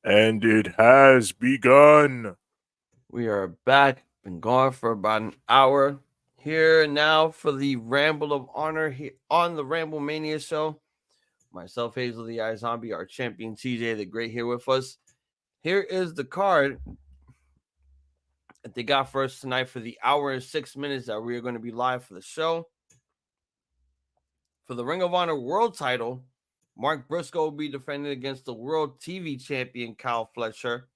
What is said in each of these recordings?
And it has begun. We are back. Been gone for about an hour. Here now for the Ramble of Honor here on the Ramblemania show. Myself, Hazel, the iZombie, our champion TJ the Great here with us. Here is the card that they got for us tonight for the hour and 6 minutes that we are going to be live for the show. For the Ring of Honor World title, Mark Briscoe will be defending against the World TV Champion Kyle Fletcher.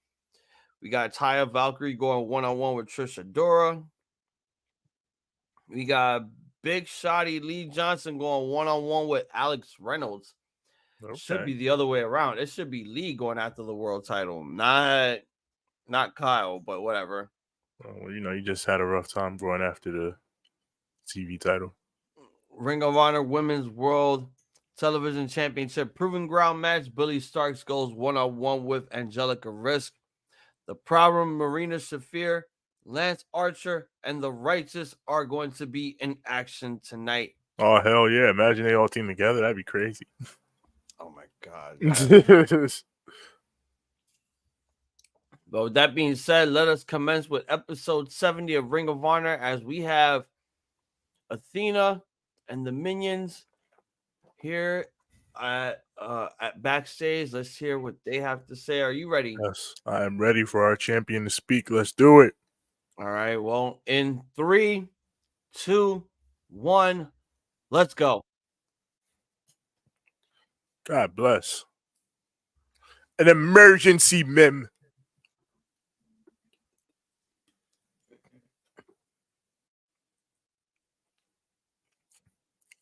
We got Taya Valkyrie going one-on-one with Trish Adora. We got Big Shotty Lee Johnson going one-on-one with Alex Reynolds. Okay. Should be the other way around. It should be Lee going after the world title, not Kyle, but whatever. Well, you just had a rough time going after the TV title. Ring of Honor Women's World Television Championship Proving Ground match. Billie Starkz goes one-on-one with Angelica Risk. The Problem, Marina Shafir, Lance Archer, and the Righteous are going to be in action tonight. Oh, hell yeah. Imagine they all team together. That'd be crazy. Oh, my God. But with that being said, let us commence with episode 70 of Ring of Honor as we have Athena and the Minions here at backstage. Let's hear what they have to say. Are you ready? Yes, I am ready for our champion to speak. Let's do it. All right. Well, in 3, 2, 1, let's go. God bless. An emergency mem.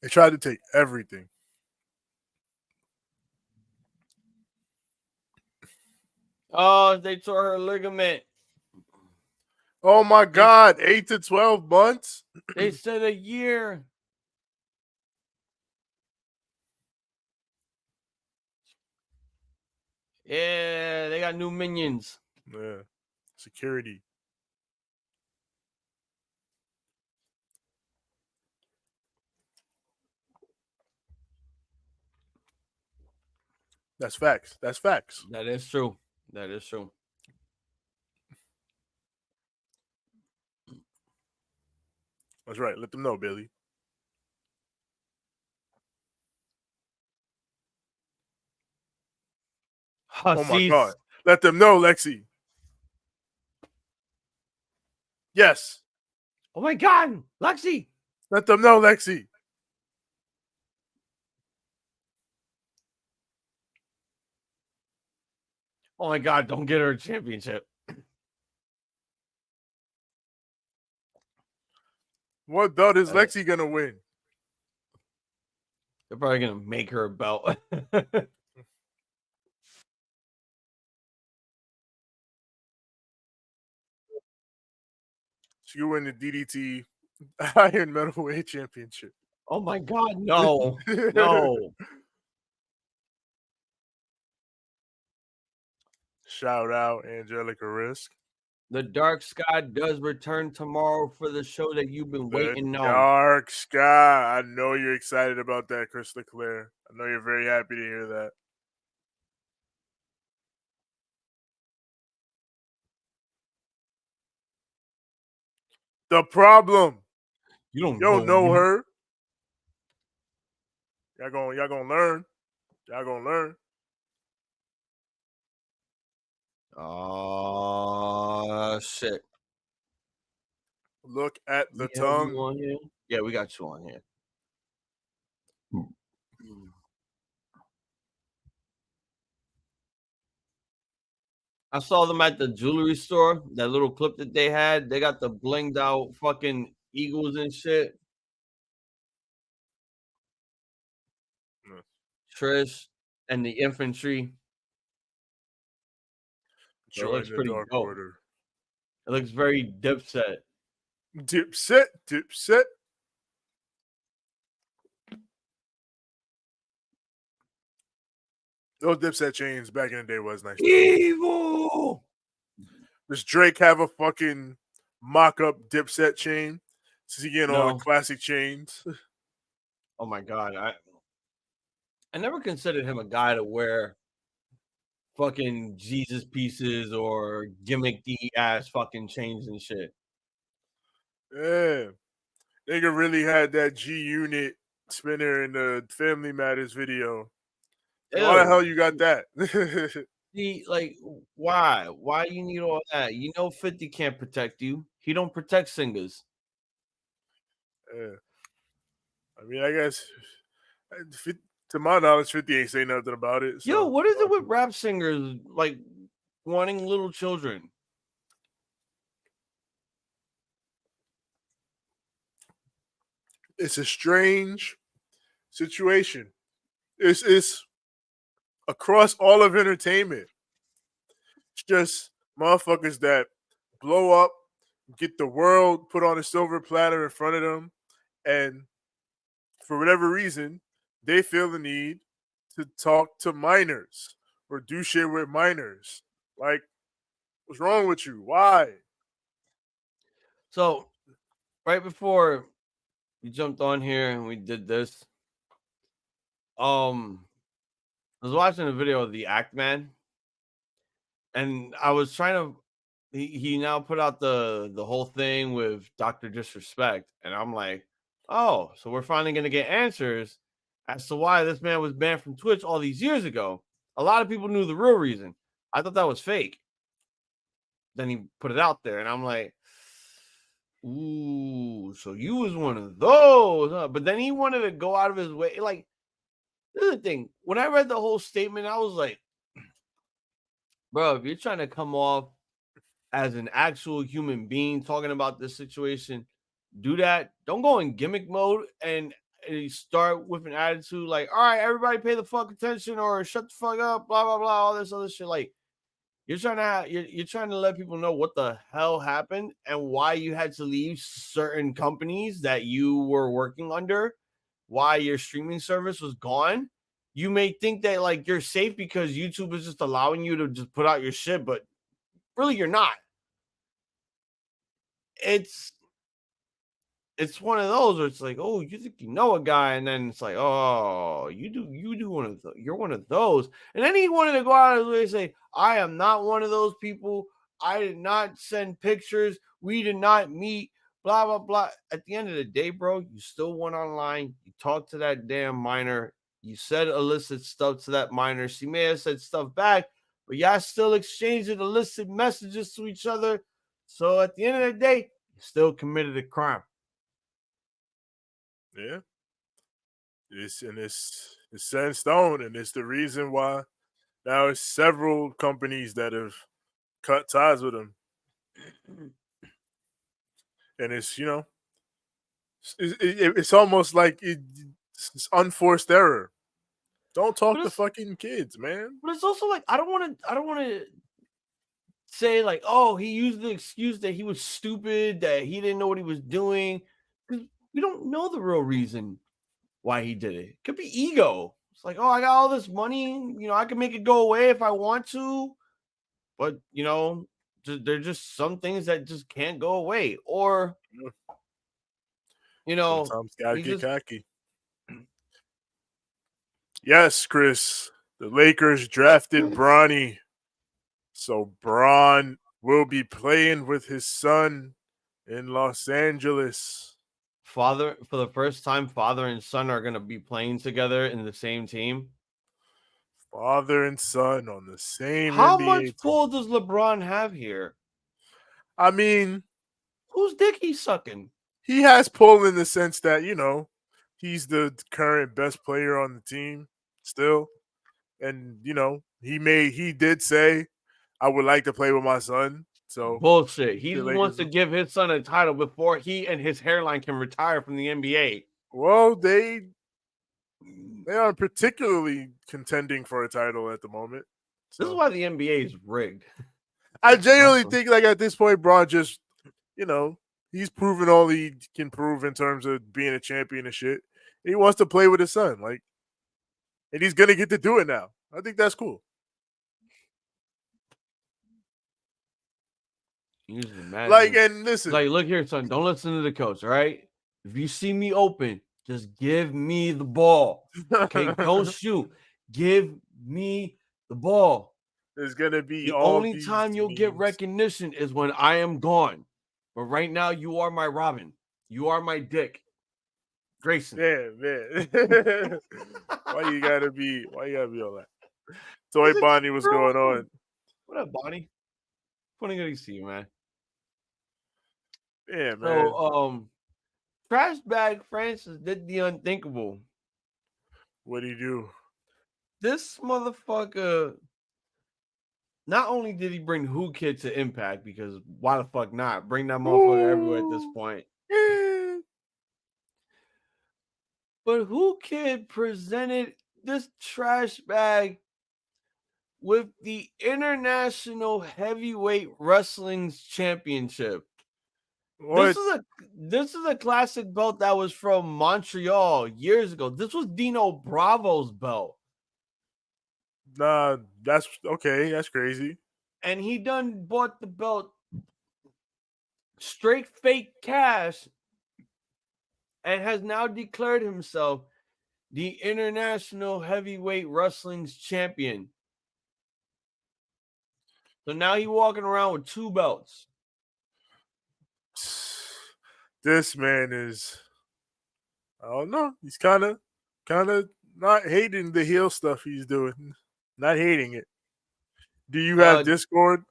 They tried to take everything. Oh, they tore her ligament. Oh my God, 8 to 12 months? They said a year. Yeah, they got new minions. Yeah, security. That's facts. That's facts. That is true. That is true. That's right. Let them know, Billie. Oh my God. Let them know, Lexi. Yes. Oh my God, Lexi. Let them know, Lexi. Oh my God, don't get her a championship. What belt is Lexi going to win? They're probably going to make her a belt. She will win the DDT Iron Metalweight Championship. Oh my God, no. No. Shout out Angelica Risk. The Dark Sky does return tomorrow for the show that you've been waiting on. Dark Sky. I know you're excited about that, Chris LeClaire. I know you're very happy to hear that. The Problem. You don't know her. Y'all gonna learn. Y'all gonna learn. Oh, shit. Look at the tongue. On here? Yeah, we got you on here. I saw them at the jewelry store. That little clip that they had. They got the blinged out fucking eagles and shit. Trish and the infantry. It looks pretty dope. Order. It looks very Dipset. Dipset. Those Dipset chains back in the day was nice. Evil! Does Drake have a fucking mock-up Dipset chain? Is he getting all the classic chains? Oh my God. I never considered him a guy to wear fucking Jesus pieces or gimmicky ass fucking chains and shit. Yeah. Nigga really had that G Unit spinner in the Family Matters video. Like, why the hell you got that? See, like, why? Why you need all that? You know 50 can't protect you. He don't protect singers. Yeah. I mean, I guess to my knowledge, 50 ain't say nothing about it. So. Yo, what is it with rap singers like wanting little children? It's a strange situation. It's across all of entertainment. It's just motherfuckers that blow up, get the world put on a silver platter in front of them, and for whatever reason, they feel the need to talk to minors or do shit with minors. Like, what's wrong with you? Why? So, right before we jumped on here and we did this, I was watching a video of the Act Man, and I was trying to. He now put out the whole thing with Dr. Disrespect, and I'm like, oh, so we're finally gonna get answers as to why this man was banned from Twitch all these years ago. A lot of people knew the real reason. I thought that was fake. Then he put it out there, and I'm like, ooh, so you was one of those, huh? But then he wanted to go out of his way. Like, this is the thing. When I read the whole statement, I was like, bro, if you're trying to come off as an actual human being talking about this situation, do that. Don't go in gimmick mode and start with an attitude like, all right, everybody pay the fuck attention or shut the fuck up, blah, blah, blah, all this other shit. Like, you're trying to let people know what the hell happened and why you had to leave certain companies that you were working under, why your streaming service was gone. You may think that like you're safe because YouTube is just allowing you to just put out your shit, but really you're not. It's one of those where it's like, oh, you think you know a guy, and then it's like, oh, you do you're one of those. And then he wanted to go out of his way and say, I am not one of those people. I did not send pictures. We did not meet, blah, blah, blah. At the end of the day, bro, you still went online. You talked to that damn minor. You said illicit stuff to that minor. She may have said stuff back, but y'all still exchanged illicit messages to each other. So at the end of the day, you still committed a crime. Yeah. It's set in stone, and it's the reason why now it's several companies that have cut ties with him. And it's, it's almost like it's unforced error. Don't talk to fucking kids, man. But it's also like I don't want to say like, oh, he used the excuse that he was stupid, that he didn't know what he was doing, because we don't know the real reason why he did it. It could be ego. It's like, oh, I got all this money, I can make it go away if I want to, but there's just some things that just can't go away, or sometimes gotta get cocky. Yes, Chris. The Lakers drafted Bronny. So Bron will be playing with his son in Los Angeles. For the first time, father and son are going to be playing together in the same team. Father and son on the same How NBA much team. pull does LeBron have here? I mean, whose dick he's sucking? He has pull in the sense that, he's the current best player on the team still. And, he did say, I would like to play with my son. So bullshit. He wants to give his son a title before he and his hairline can retire from the NBA. Well, they aren't particularly contending for a title at the moment. So. This is why the NBA is rigged. I genuinely think, like, at this point, Bron just, he's proven all he can prove in terms of being a champion and shit. He wants to play with his son, and he's gonna get to do it now. I think that's cool. You just imagine. And listen. Look here, son. Don't listen to the coach, all right? If you see me open, just give me the ball. Okay, don't shoot. Give me the ball. There's gonna be The all only these time you'll get memes. recognition is when I am gone. But right now, you are my Robin. You are my Dick. Grayson. Yeah, man. Why you gotta be all that? Toy Bonnie, what's going on? What up, Bonnie? Funny good to see you, man. Yeah, man. So, Trash Bag Francis did the unthinkable. What do you do? This motherfucker, not only did he bring Who Kid to Impact, because why the fuck not? Bring that motherfucker everywhere at this point. Yeah. But Who Kid presented this trash bag with the International Heavyweight Wrestling's Championship. What? This is a classic belt that was from Montreal years ago. This was Dino Bravo's belt. Nah, that's okay. That's crazy. And he done bought the belt straight fake cash and has now declared himself the International Heavyweight Wrestling's champion. So now he's walking around with 2 belts. This man is, I don't know. He's kind of not hating the heel stuff he's doing. Not hating it. Do you have Discord?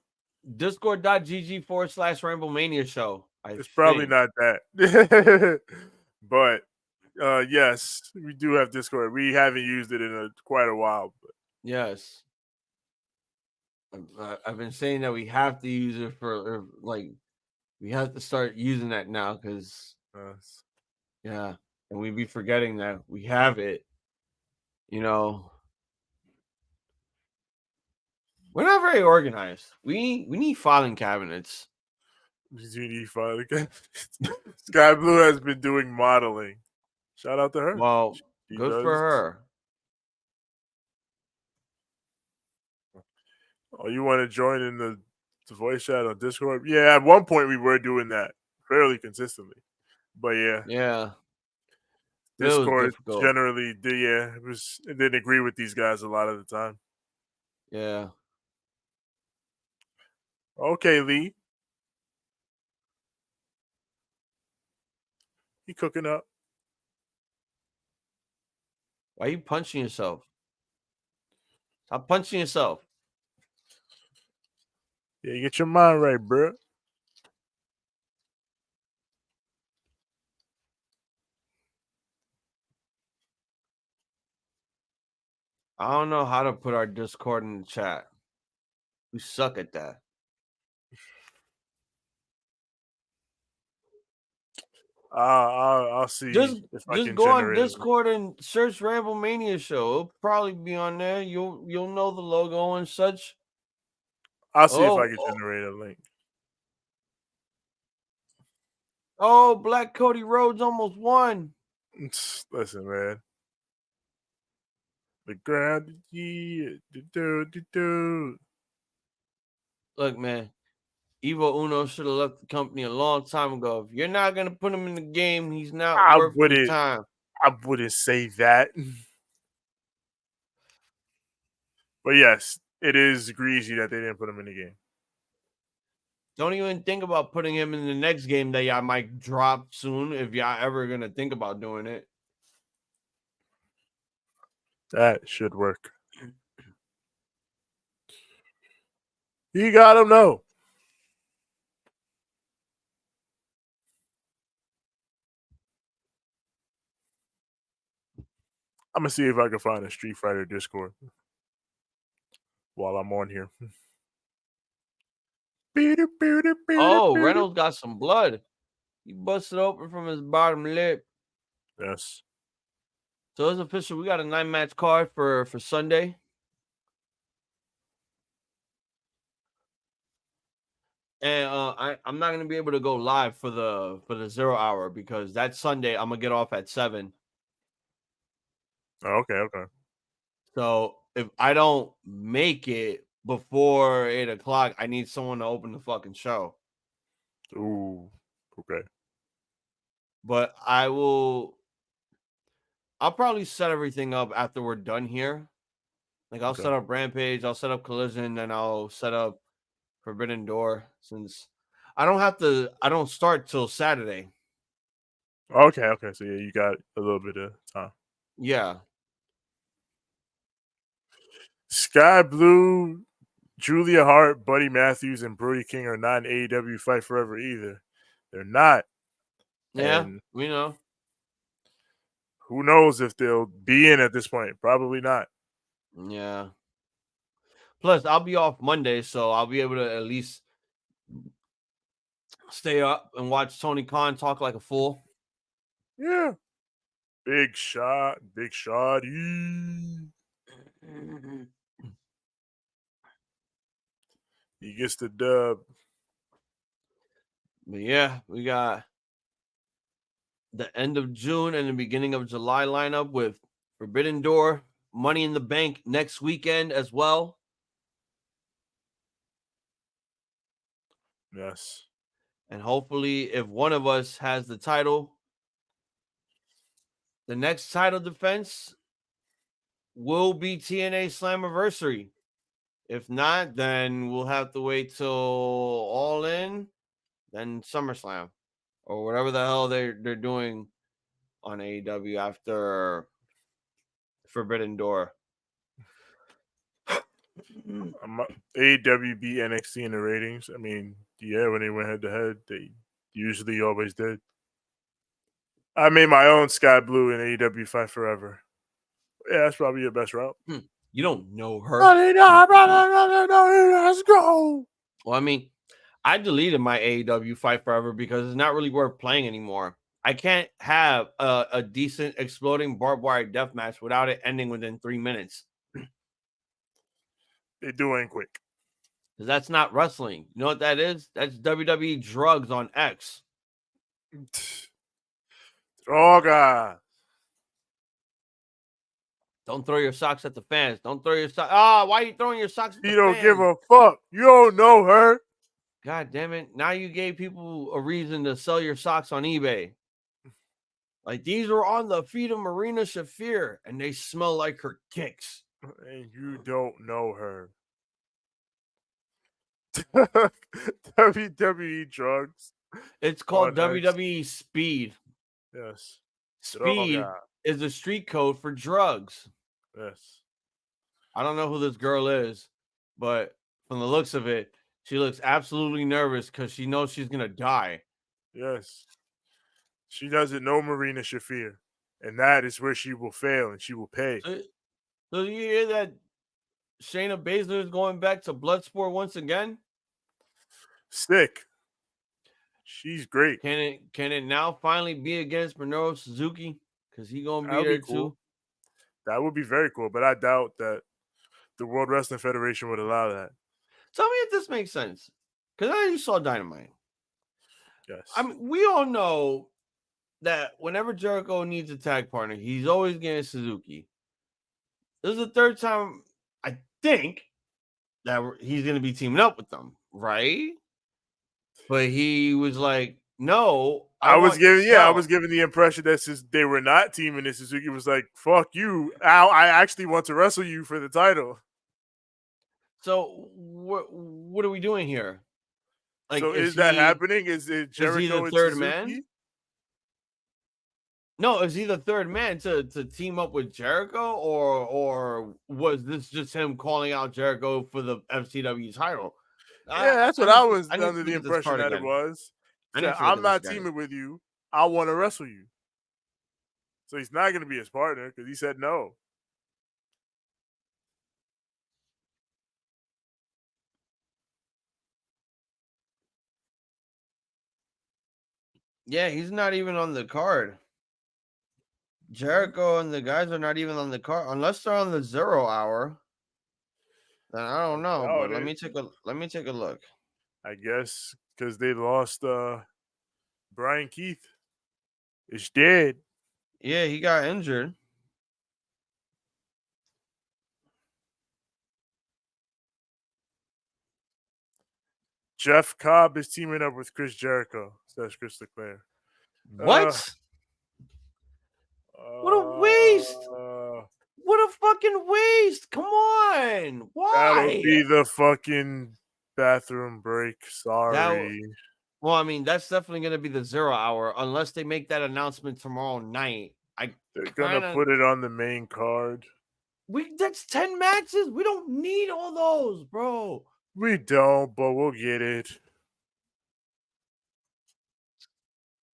Discord.gg/Ramblemania show. It's probably not that. But yes, we do have Discord. We haven't used it in quite a while. But. Yes. I've been saying that we have to use it for, like, we have to start using that now because, yeah, and we be forgetting that we have it. You know, we're not very organized. We need filing cabinets. We need filing cabinets. Sky Blue has been doing modeling. Shout out to her. Well, good for her. Oh, you want to join in the voice chat on Discord? Yeah, at one point we were doing that fairly consistently. But yeah. Discord generally it didn't agree with these guys a lot of the time. Yeah. Okay, Lee. You cooking up. Why are you punching yourself? Stop punching yourself. Yeah, you get your mind right, bro. I don't know how to put our Discord in the chat. We suck at that. I'll see. Just go on Discord it. and search Ramblemania show. It'll probably be on there. You'll know the logo and such. I'll see if I can generate a link. Oh, Black Cody Rhodes almost won. Listen, man. The ground, Look, man. Evo Uno should have left the company a long time ago. If you're not gonna put him in the game, he's not worth the time. I wouldn't say that. But yes, it is greasy that they didn't put him in the game. Don't even think about putting him in the next game that y'all might drop soon if y'all ever gonna think about doing it. That should work. You got him, no. I'm gonna see if I can find a Street Fighter Discord while I'm on here. Oh, Reynolds got some blood. He busted open from his bottom lip. Yes. So it's official. We got a 9-match card for Sunday. And I'm not gonna be able to go live for the 0 hour because that Sunday I'm gonna get off at 7. Oh, okay. So if I don't make it before 8 o'clock, I need someone to open the fucking show. Ooh, okay. But I'll probably set everything up after we're done here. Like I'll set up Rampage, I'll set up Collision, then I'll set up Forbidden Door since I don't start till Saturday. Okay. So yeah, you got a little bit of time. Yeah. Sky Blue, Julia Hart, Buddy Matthews, and Brody King are not in AEW Fight Forever either. They're not. Yeah, And we know. who knows if they'll be in at this point? Probably not. Yeah. Plus, I'll be off Monday, so I'll be able to at least stay up and watch Tony Khan talk like a fool. Yeah. Big Shotty. He gets the dub. But yeah, we got the end of June and the beginning of July lineup with Forbidden Door, Money in the Bank next weekend as well. Yes. And hopefully, if one of us has the title, the next title defense will be TNA Slammiversary. If not, then we'll have to wait till All In, then SummerSlam, or whatever the hell they're doing on AEW after Forbidden Door. AEW beat NXT in the ratings. I mean, yeah, when they went head to head, they usually always did. I made my own Sky Blue in AEW Fight Forever. Yeah, that's probably your best route. You don't know her. Let's go. Well, I mean, I deleted my AEW Fight Forever because it's not really worth playing anymore. I can't have a decent exploding barbed wire death match without it ending within 3 minutes. They do end quick. Because that's not wrestling. You know what that is? That's WWE drugs on X. Droga. Don't throw your socks at the fans. Don't throw your socks. Why are you throwing your socks at the fans? You don't give a fuck. You don't know her. God damn it. Now you gave people a reason to sell your socks on eBay. Like, these are on the feet of Marina Shafir, and they smell like her kicks. And you don't know her. WWE drugs. It's called WWE Speed. Yes. Speed is a street code for drugs. Yes. I don't know who this girl is, but from the looks of it, she looks absolutely nervous because she knows she's going to die. Yes. She doesn't know Marina Shafir, and that is where she will fail, and she will pay. So you hear that Shayna Baszler is going back to Bloodsport once again? Sick. She's great. Can it now finally be against Minoru Suzuki? Because he's going to be there too. That would be very cool, but I doubt that the World Wrestling Federation would allow that. Tell me if this makes sense. Because I you saw Dynamite. Yes. I mean, we all know that whenever Jericho needs a tag partner, he's always getting Suzuki. This is the third time, I think, that he's going to be teaming up with them, right? But he was like, no. I was given the impression that since they were not teaming, and Suzuki was like, fuck you. I actually want to wrestle you for the title. So what are we doing here? Like, so is that happening? Is it Jericho is he the and third Suzuki? man? No, is he the third man to team up with Jericho, or was this just him calling out Jericho for the FCW title? Yeah, that's what I was under the impression that it was. I'm not teaming with you. I want to wrestle you. So he's not going to be his partner because he said no. Yeah, he's not even on the card. Jericho and the guys are not even on the card unless they're on the 0 hour. Then I don't know. But let me take a look. I guess because they lost Brian Keith. Is dead. Yeah, he got injured. Jeff Cobb is teaming up with Chris Jericho, says Chris Leclerc. What? What a waste! What a fucking waste! Come on, why? That'll be the fucking bathroom break. Sorry. Well, I mean, that's definitely going to be the 0 hour unless they make that announcement tomorrow night. They're gonna put it on the main card. That's 10 matches. We don't need all those, bro. We don't, but we'll get it.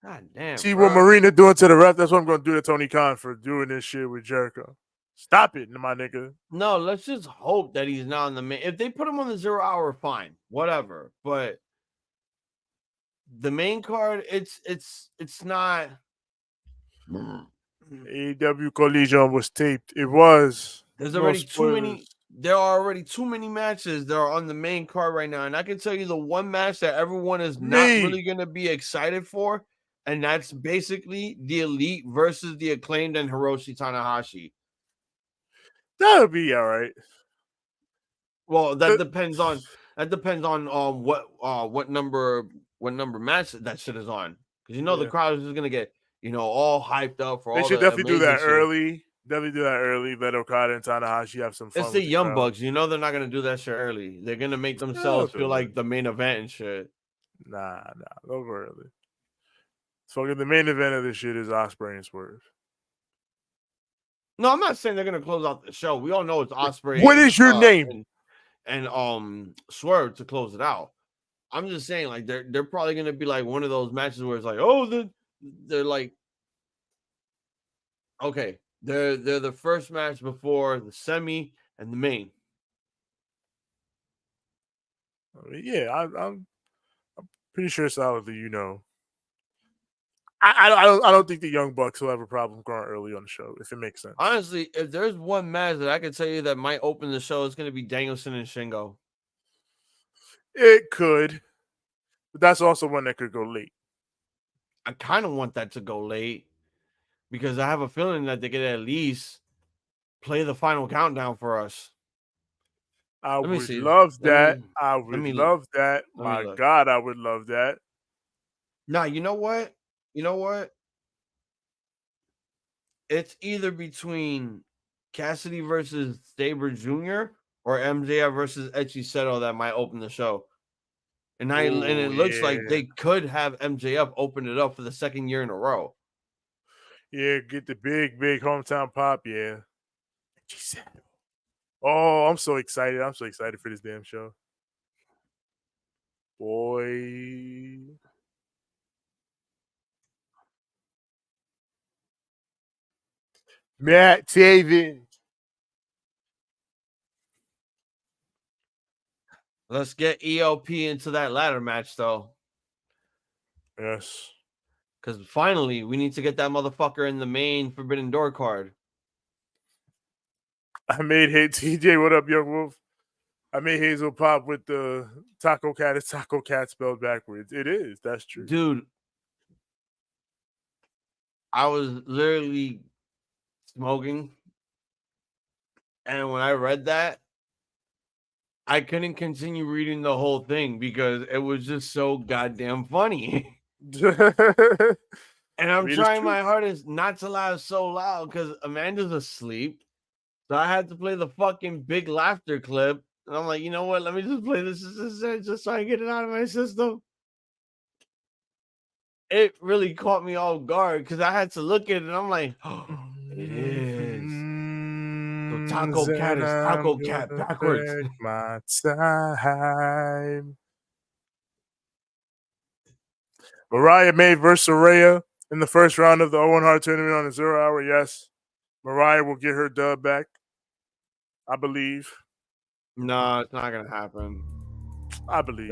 God damn. See bro. what Marina doing to the ref? That's what I'm gonna do to Tony Khan for doing this shit with Jericho. Stop it, my nigga. No, let's just hope that he's not on the main. If they put him on the 0 hour, fine, whatever. But the main card, it's not. AEW Collision was taped. It was. There's already too many. There are already too many matches that are on the main card right now, and I can tell you the one match that everyone is not really going to be excited for, and that's basically the Elite versus the Acclaimed and Hiroshi Tanahashi. That'll be all right. Well, that depends on what number match that shit is on, because the crowd is just gonna get all hyped up for all. They should definitely do that early. Definitely do that early. Let Okada and Tanahashi have some fun. It's the Young Bucks. They're not gonna do that shit early. They're gonna make themselves feel like the main event and shit. Nah, don't go early. Fucking the main event of this shit is Ospreay and Swerve. No, I'm not saying they're gonna close out the show. We all know it's Ospreay. What is your name? And Swerve to close it out. I'm just saying, like, they're probably gonna be like one of those matches where it's like, oh, they're like, okay, they're the first match before the semi and the main. Yeah, I'm pretty sure solidly, I don't think the Young Bucks will have a problem going early on the show, if it makes sense. Honestly, if there's one match that I can tell you that might open the show, it's going to be Danielson and Shingo. It could, but that's also one that could go late. I kind of want that to go late because I have a feeling that they could at least play the final countdown for us. I would love that. My God, I would love that. Now, you know what? It's either between Cassidy versus Sabre Jr. or MJF versus Echie Seto that might open the show. And it looks like they could have MJF open it up for the second year in a row. Yeah, get the big hometown pop, yeah. Echie Seto. Oh, I'm so excited. I'm so excited for this damn show. Boy. Matt Taven. Let's get ELP into that ladder match, though. Yes. Because finally, we need to get that motherfucker in the main Forbidden Door card. I made TJ, what up, Young Wolf? I made Hazel pop with the Taco Cat. It's Taco Cat spelled backwards. It is. That's true. Dude, I was literally smoking. And when I read that, I couldn't continue reading the whole thing because it was just so goddamn funny. And I'm trying my hardest not to laugh so loud because Amanda's asleep. So I had to play the fucking big laughter clip. And I'm like, you know what? Let me just play this just so I can get it out of my system. It really caught me off guard because I had to look at it and I'm like, oh, it is. So Taco Cat is Taco Cat backwards. My time. Mariah May versus Saraya in the first round of the Owen Hart tournament on the 0 hour. Yes. Mariah will get her dub back, I believe. No, it's not gonna happen. I believe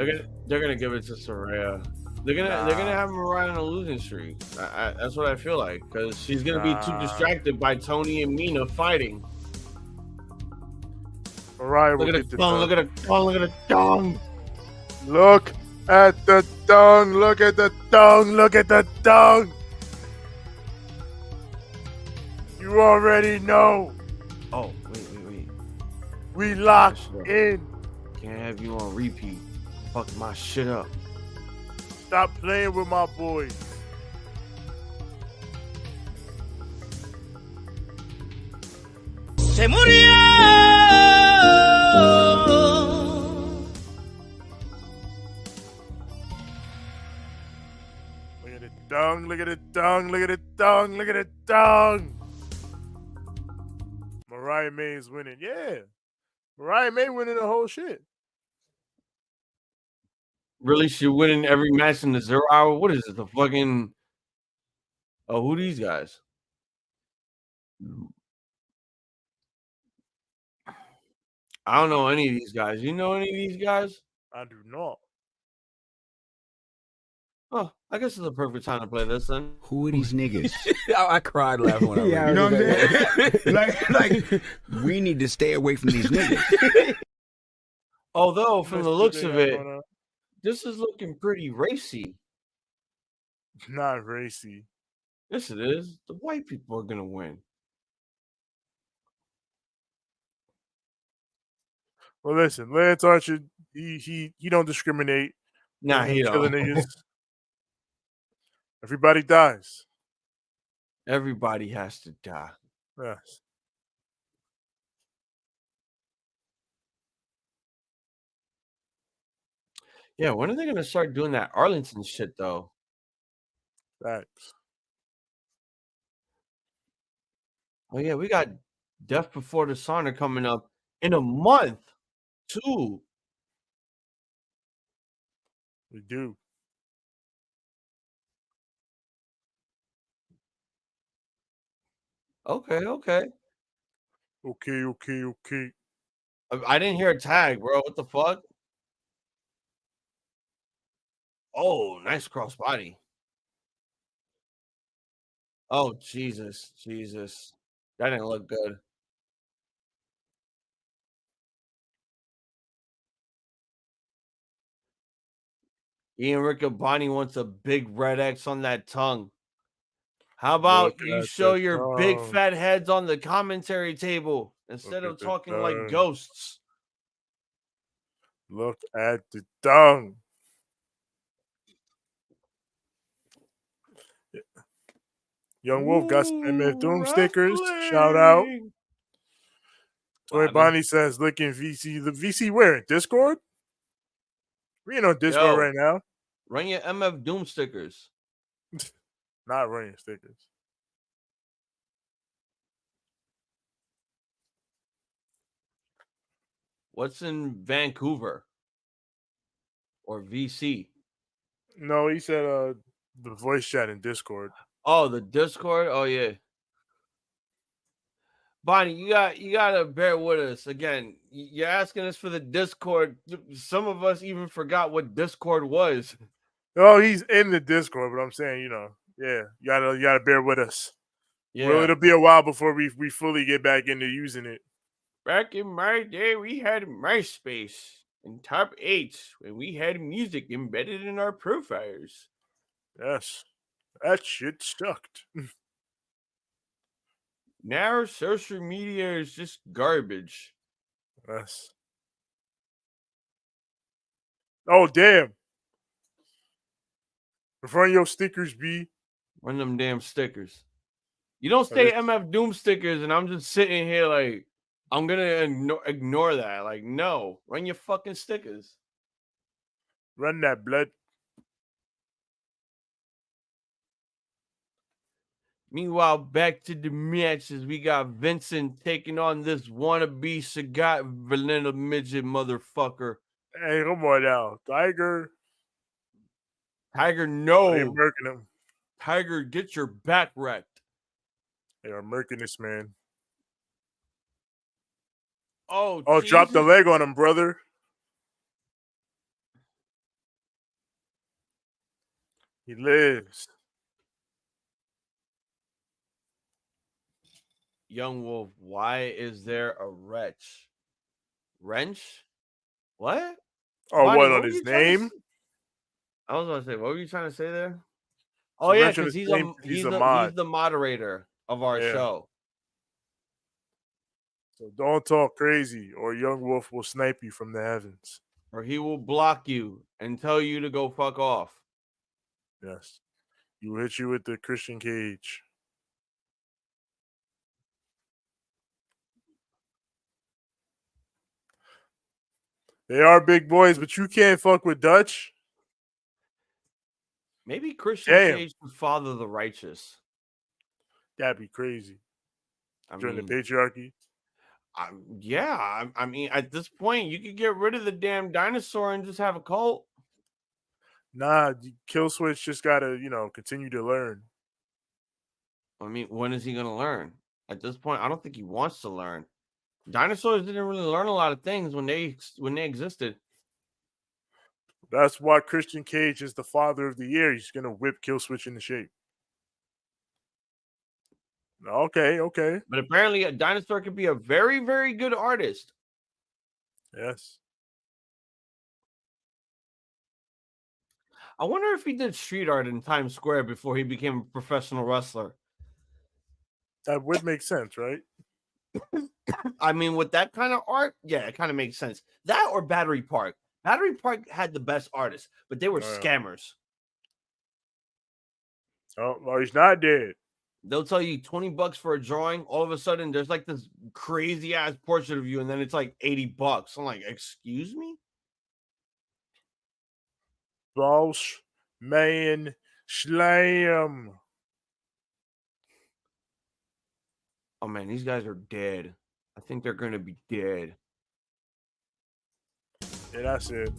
they're gonna give it to Saraya. They're gonna have Mariah on a losing streak. That's what I feel like because she's gonna be too distracted by Tony and Mina fighting. Mariah will get the dub. Look at the tongue. Look at the tongue. Look at the tongue. Look at the tongue. Look at the tongue. You already know. Oh, wait. We locked in. Can't have you on repeat. Fuck my shit up. Stop playing with my boys. se murió. Look at it, dong, look at it, dong, look at it, dong, look at it, dong. Mariah May is winning. Yeah. Mariah May winning the whole shit. Really, she winning every match in the 0 hour? What is it? The fucking. Oh, who these guys? I don't know any of these guys. You know any of these guys? I do not. Oh, I guess it's a perfect time to play this then. Who are these niggas? I cried laughing when I read it. You know what I'm saying? like, we need to stay away from these niggas. Although, from the Let's looks do of that it, going on. this is looking pretty racy. Not racy. Yes, it is. The white people are gonna win. Well, listen, Lance Archer, he don't discriminate. Nah, he killing don't. niggas. Everybody dies. Everybody has to die. Yes. Yeah, when are they gonna start doing that Arlington shit though? Facts. Oh yeah, we got Death Before Dishonor coming up in a month too. We do. Okay. Okay. I didn't hear a tag, bro. What the fuck? Oh, nice crossbody. Oh, Jesus. That didn't look good. Ian Riccaboni wants a big red X on that tongue. How about Look you at show the your big tongue. fat heads on the commentary table instead Look of at the talking like tongue. ghosts? Look at the tongue. Young Wolf got some MF Doom stickers. Shout out. Wrestling. Toy Bobby. Bonnie says, looking VC. The VC where? Discord? We ain't on Discord Yo. right now. Run your MF Doom stickers. Not running stickers. What's in Vancouver or VC? No, he said the voice chat in Discord. Oh, the Discord. Oh yeah, Bonnie, you gotta bear with us again. You're asking us for the Discord. Some of us even forgot what Discord was. Oh, he's in the Discord, but I'm saying, yeah, you gotta bear with us. Yeah, Well, it'll be a while before we fully get back into using it. back in my day, we had MySpace and Top 8 when we had music embedded in our profiles. Yes, that shit sucked. Now social media is just garbage. Yes. Oh damn! Run your stickers, B. Run them damn stickers. You don't say MF Doom stickers, and I'm just sitting here like I'm gonna ignore that. Like, no, run your fucking stickers. Run that blood. Meanwhile, back to the matches. We got Vincent taking on this wannabe Sagat vanilla midget motherfucker. Hey, come on now, Tiger. Tiger, no. They murking him. Tiger, get your back wrecked. They are murking this man. Oh, drop the leg on him, brother. He lives. Young Wolf, why is there a wrench? Wrench? What? Oh, Bonnie, what on were his you trying to name? I was going to say, what were you trying to say there? Oh, yeah, because he's the moderator of our show. So don't talk crazy, or Young Wolf will snipe you from the heavens. Or he will block you and tell you to go fuck off. Yes. He will hit you with the Christian cage. They are big boys, but you can't fuck with Dutch. Maybe Christian Damn. Cage would father the righteous. That'd be crazy. I During mean, the patriarchy. I mean, at this point, you could get rid of the damn dinosaur and just have a cult. Nah, Killswitch just gotta, continue to learn. I mean, when is he gonna learn? At this point, I don't think he wants to learn. Dinosaurs didn't really learn a lot of things when they existed. That's why Christian Cage is the father of the year. He's gonna whip Killswitch into shape. Okay. But apparently, a dinosaur could be a very, very good artist. Yes. I wonder if he did street art in Times Square before he became a professional wrestler. That would make sense, right? I mean, with that kind of art, yeah, it kind of makes sense. That or Battery Park. Battery Park had the best artists, but they were scammers. Oh, well, he's not dead. They'll tell you $20 for a drawing. All of a sudden, there's like this crazy ass portrait of you, and then it's like $80. I'm like, excuse me? Boss man slam. Oh man, these guys are dead. I think they're gonna be dead. Yeah, that's it.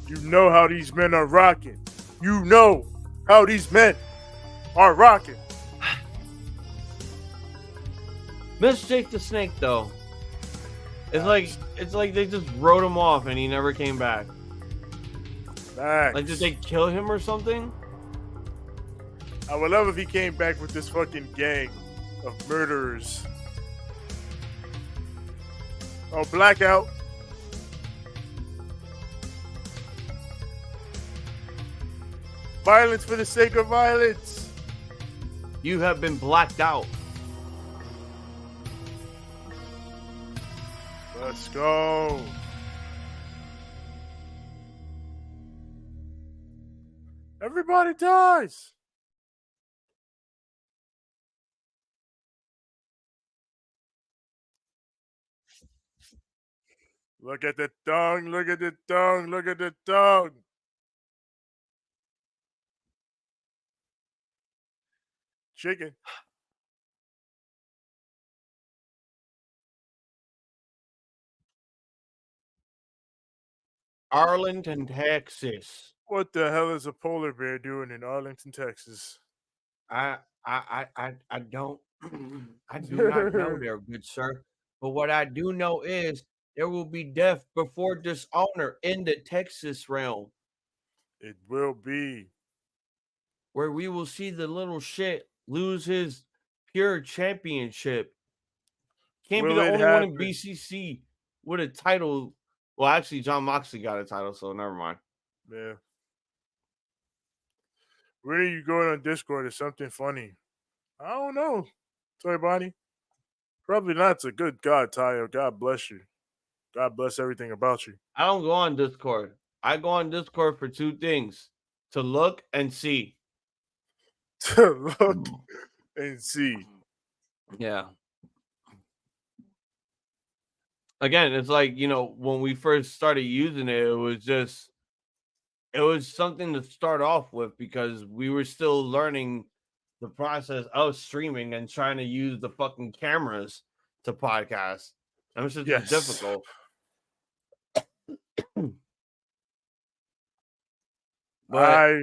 You know how these men are rocking. You know how these men are rocking. Miss Jake the Snake, though. It's like they just wrote him off and he never came back. Facts. Like, did they kill him or something? I would love if he came back with this fucking gang of murderers. Oh, blackout. Violence for the sake of violence. You have been blacked out. Let's go. Everybody dies. Look at the tongue, look at the tongue, look at the tongue. Chicken. Arlington, Texas. What the hell is a polar bear doing in Arlington, Texas? I don't I do not know there, good sir. But what I do know is there will be death before dishonor in the Texas realm, It will be. where we will see the little shit lose his pure championship. Can't be Will the it only one in happen? BCC with a title. Well, actually, John Moxley got a title, so never mind. Yeah. Where are you going on Discord? Is something funny? I don't know. Toy Bonnie. Probably not. It's a good God, Taya. God bless you. God bless everything about you. I don't go on Discord. I go on Discord for two things: to look and see. To look and see. Yeah. Again, it's like, when we first started using it, it was something to start off with because we were still learning the process of streaming and trying to use the fucking cameras to podcast. That was just difficult. But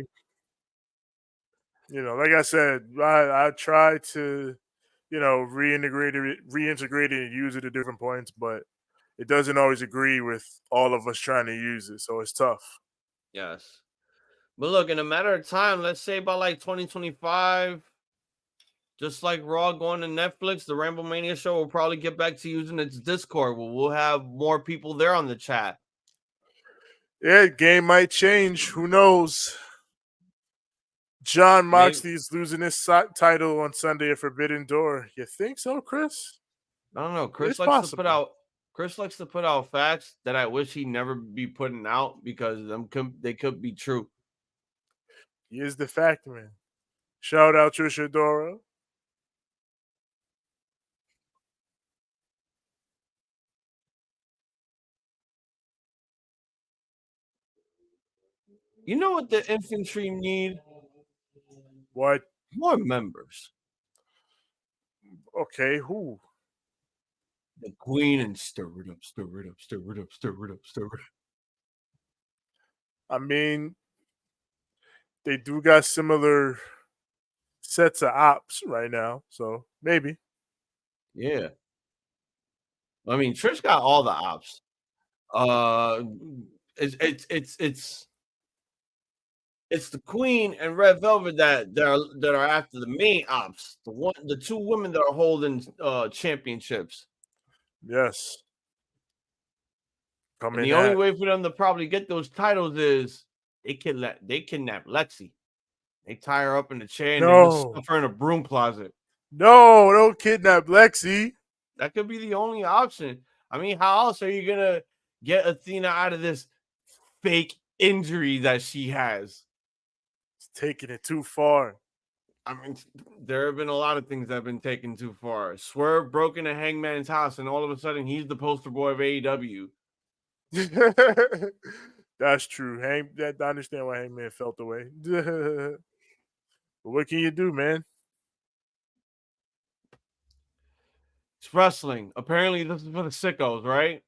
like I said, I try to, reintegrate it and use it at different points, but it doesn't always agree with all of us trying to use it, so it's tough. yes. But look, in a matter of time, let's say by like 2025, just like Raw going to Netflix, the Ramblemania show will probably get back to using its Discord. We'll have more people there on the chat. Yeah, game might change. Who knows? John Moxley's losing his title on Sunday at Forbidden Door. You think so, Chris? I don't know. Chris likes to put out facts that I wish he'd never be putting out because they could be true. He is the fact man. Shout out Trish Adora. You know what the infantry need? What? More members. Okay, who? The queen and stir it up, stir it up, stir it up, stir it up, stir it up. I mean, they do got similar sets of ops right now, so maybe. Yeah. I mean, Trish got all the ops. It's the Queen and Red Velvet that are after the main ops. The two women that are holding championships. Yes. And the only way for them to probably get those titles is they kidnap Lexi. They tie her up in the chair and they just stuff her in a broom closet. No, don't kidnap Lexi. That could be the only option. I mean, how else are you gonna get Athena out of this fake injury that she has? It's taking it too far. I mean, there have been a lot of things that have been taken too far. Swerve broke into Hangman's house, and all of a sudden, he's the poster boy of AEW. That's true. I understand why Hangman felt the way. But what can you do, man? It's wrestling. Apparently, this is for the sickos, right?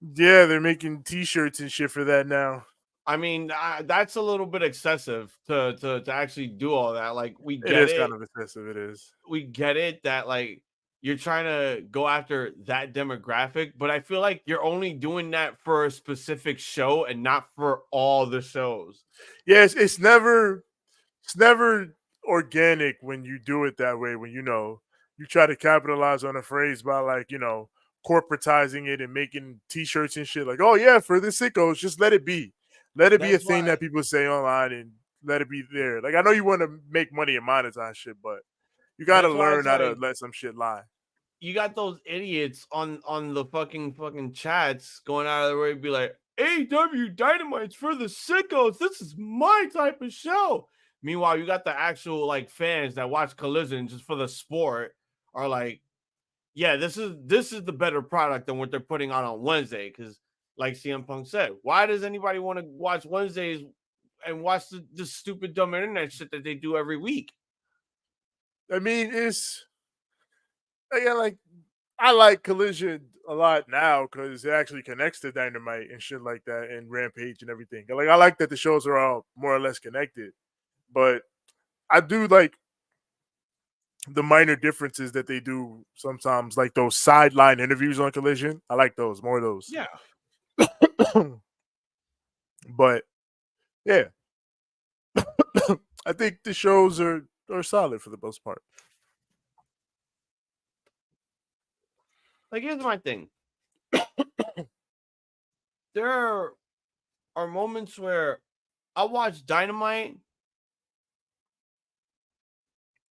Yeah, they're making T-shirts and shit for that now. I mean, that's a little bit excessive to actually do all that. Like, we get it. It is kind of excessive. It is. We get it that, like, you're trying to go after that demographic, but I feel like you're only doing that for a specific show and not for all the shows. Yes, it's never organic when you do it that way. When you try to capitalize on a phrase by corporatizing it and making T-shirts and shit. Like, oh yeah, for the sickos, just let it be. Let it be a thing that people say online and let it be there. Like, I know you want to make money and monetize shit, but you got to learn how to let some shit lie. You got those idiots on the fucking chats going out of their way to be like, AEW Dynamite's for the sickos. This is my type of show. Meanwhile, you got the actual fans that watch Collision just for the sport are like, yeah, this is the better product than what they're putting on Wednesday. Because like CM Punk said, why does anybody want to watch Wednesdays and watch the stupid dumb internet shit that they do every week? I mean, I like Collision a lot now because it actually connects to Dynamite and shit like that and Rampage and everything. Like, I like that the shows are all more or less connected, but I do like the minor differences that they do sometimes, like those sideline interviews on Collision. I like those, more of those. Yeah. But yeah, I think the shows are solid for the most part. Like, here's my thing. There are moments where I watch Dynamite.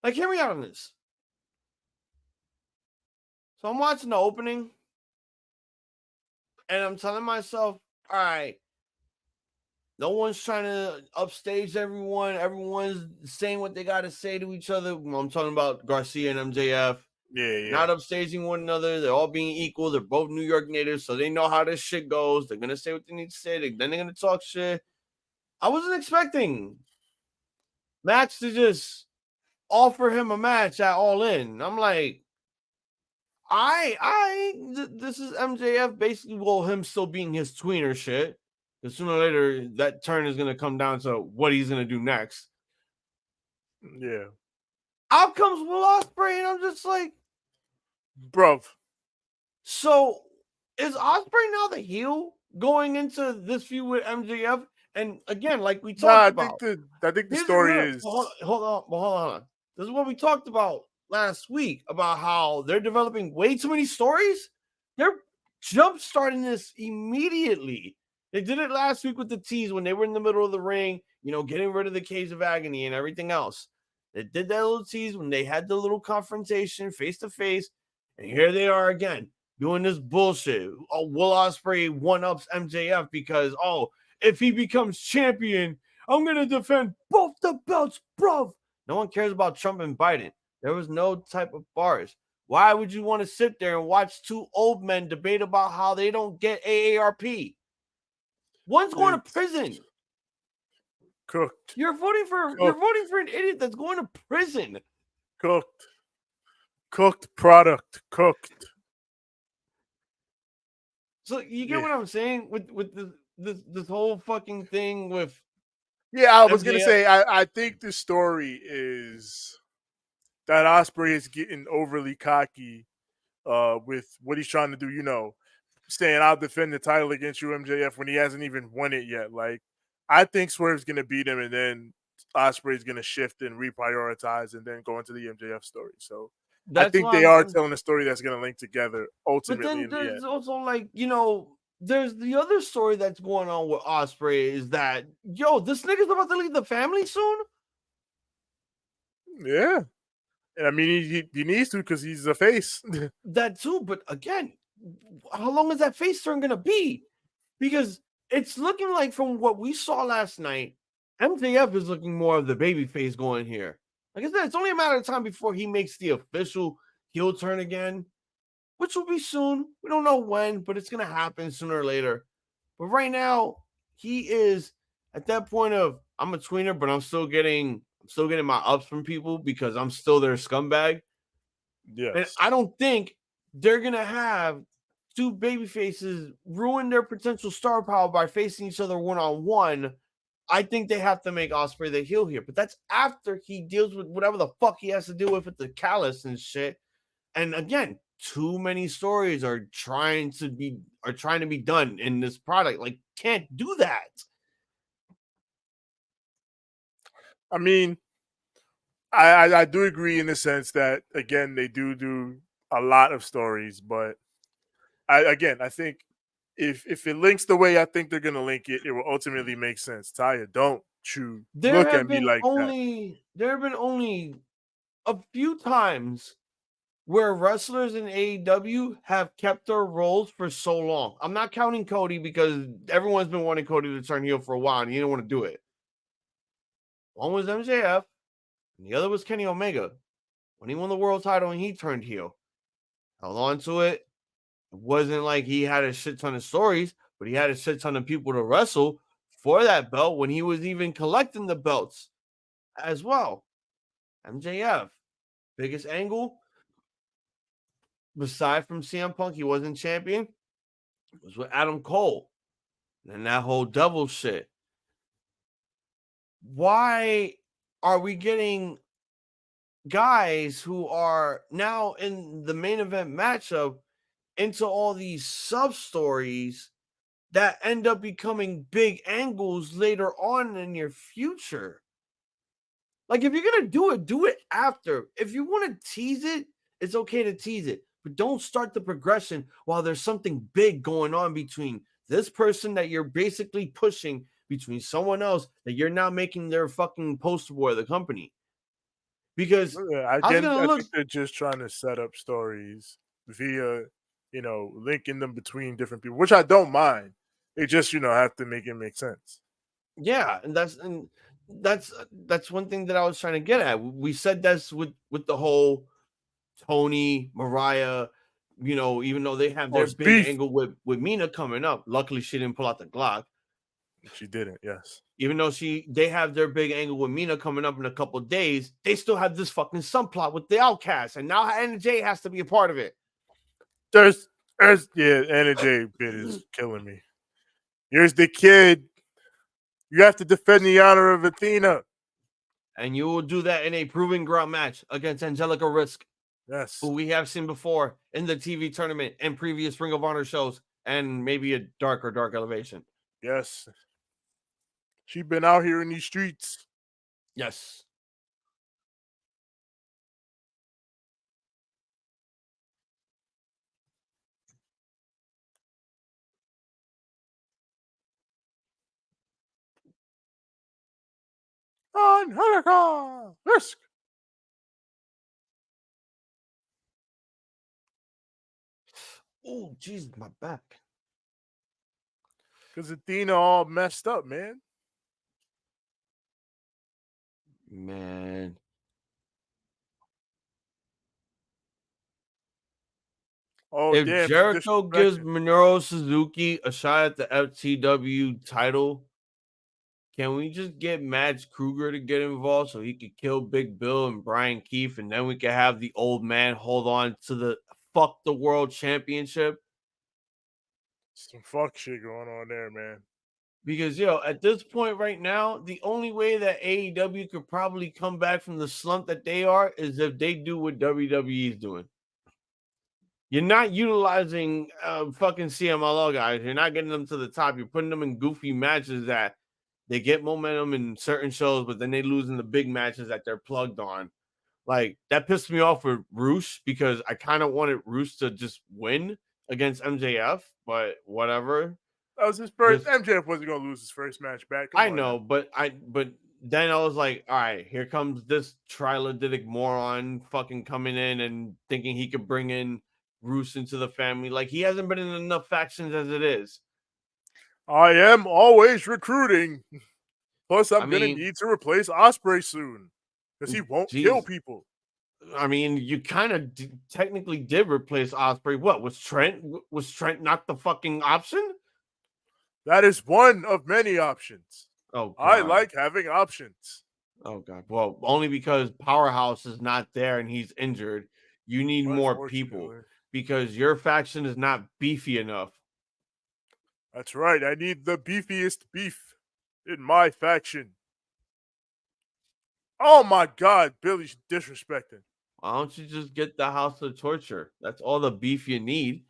Like, hear me out on this. So I'm watching the opening, and I'm telling myself, all right, no one's trying to upstage everyone. Everyone's saying what they got to say to each other. I'm talking about Garcia and MJF. Yeah. Not upstaging one another. They're all being equal. They're both New York natives, so they know how this shit goes. They're going to say what they need to say. Then they're going to talk shit. I wasn't expecting Max to just offer him a match at All In. I'm like, this is MJF basically, him still being his tweener shit. Because sooner or later, that turn is going to come down to what he's going to do next. Yeah. Out comes Will Ospreay, and I'm just like, bro. So is Ospreay now the heel going into this feud with MJF? And again, like we talked about, I think the story is. Hold on. This is what we talked about last week about how they're developing way too many stories. They're jump starting this immediately. They did it last week with the tease when they were in the middle of the ring, getting rid of the Cage of Agony and everything else. They did that little tease when they had the little confrontation face to face, and here they are again doing this bullshit. Oh, Will Ospreay one-ups MJF because, if he becomes champion, I'm going to defend both the belts, bro. No one cares about Trump and Biden. There was no type of bars. Why would you want to sit there and watch two old men debate about how they don't get AARP? One's going to prison. Cooked. You're voting for an idiot that's going to prison. Cooked. Cooked product. Cooked. So you get what I'm saying with this whole fucking thing with. Yeah, I was gonna MJF. say I think the story is that Ospreay is getting overly cocky with what he's trying to do. You know, saying I'll defend the title against you, MJF, when he hasn't even won it yet. Like, I think Swerve's gonna beat him, and then Ospreay's gonna shift and reprioritize, and then go into the MJF story. So I think they are telling a story that's gonna link together ultimately. But then there's also like, you know, there's the other story that's going on with Ospreay is that this nigga's about to leave the family soon. Yeah, and I mean he needs to because he's a face. That too, but again, how long is that face turn gonna be? Because it's looking like from what we saw last night, MJF is looking more of the baby face going here. Like I said, it's only a matter of time before he makes the official heel turn again, which will be soon. We don't know when, but it's gonna happen sooner or later. But right now, he is at that point of I'm a tweener, but I'm still getting my ups from people because I'm still their scumbag. Yes. And I don't think they're gonna have two baby faces ruin their potential star power by facing each other one-on-one. I think they have to make Ospreay the heel here, but that's after he deals with whatever the fuck he has to deal with the callus and shit. And again, too many stories are trying to be done in this product. Like, can't do that. I mean, I do agree in the sense that again they do a lot of stories, but I think if it links the way I think they're gonna link it, it will ultimately make sense. Taya, don't you look at me like that. There have been only a few times where wrestlers in AEW have kept their roles for so long. I'm not counting Cody because everyone's been wanting Cody to turn heel for a while and he didn't want to do it. One was MJF, and the other was Kenny Omega. When he won the world title and he turned heel, held on to it. It wasn't like he had a shit ton of stories, but he had a shit ton of people to wrestle for that belt when he was even collecting the belts as well. MJF, biggest angle, aside from CM Punk, he wasn't champion, was with Adam Cole. And that whole devil shit. Why are we getting guys who are now in the main event matchup into all these sub stories that end up becoming big angles later on in your future? Like, if you're gonna do it after. If you want to tease it, it's okay to tease it, but don't start the progression while there's something big going on between this person that you're basically pushing between someone else that you're now making their fucking poster boy of the company. Because I think they're just trying to set up stories via, linking them between different people, which I don't mind. They just, have to make it make sense. Yeah, and that's one thing that I was trying to get at. We said this with the whole Tony, Mariah, even though they have their big angle with Mina coming up. Luckily, she didn't pull out the Glock. She didn't, yes. Even though they have their big angle with Mina coming up in a couple of days, they still have this fucking subplot with the Outcast, and now Anna Jay has to be a part of it. Anna Jay bit is killing me. Here's the kid. You have to defend the honor of Athena. And you will do that in a proving ground match against Angelica Risk. Yes. Who we have seen before in the TV tournament and previous Ring of Honor shows, and maybe a dark elevation. Yes. She's been out here in these streets. Yes. Angelica Risk. Oh, jeez, my back. Because Athena all messed up, man. Man. Oh, if damn, Jericho gives Minoru Suzuki a shot at the FTW title, Can we just get Mads Kruger to get involved so he could kill Big Bill and Brian Keefe, and then we could have the old man hold on to the fuck the world championship? Some fuck shit going on there, man. Because, at this point right now, the only way that AEW could probably come back from the slump that they are is if they do what WWE is doing. You're not utilizing fucking CMLL guys. You're not getting them to the top. You're putting them in goofy matches that they get momentum in certain shows, but then they lose in the big matches that they're plugged on. Like, that pissed me off with Roos because I kind of wanted Roos to just win against MJF, but whatever. That was his first. MJF wasn't gonna lose his first match back. I know, but then I was like, all right, here comes this trilodytic moron fucking coming in and thinking he could bring in Roos into the family. Like, he hasn't been in enough factions as it is. I am always recruiting. Plus, I'm gonna need to replace Ospreay soon because he won't kill people. I mean, you kind of technically did replace Ospreay. What was Trent? Was Trent not the fucking option? That is one of many options. Oh, God. I like having options. Oh, God. Well, only because Powerhouse is not there and he's injured. You need more people because your faction is not beefy enough. That's right. I need the beefiest beef in my faction. Oh, my God. Billie's disrespecting. Why don't you just get the House of Torture? That's all the beef you need.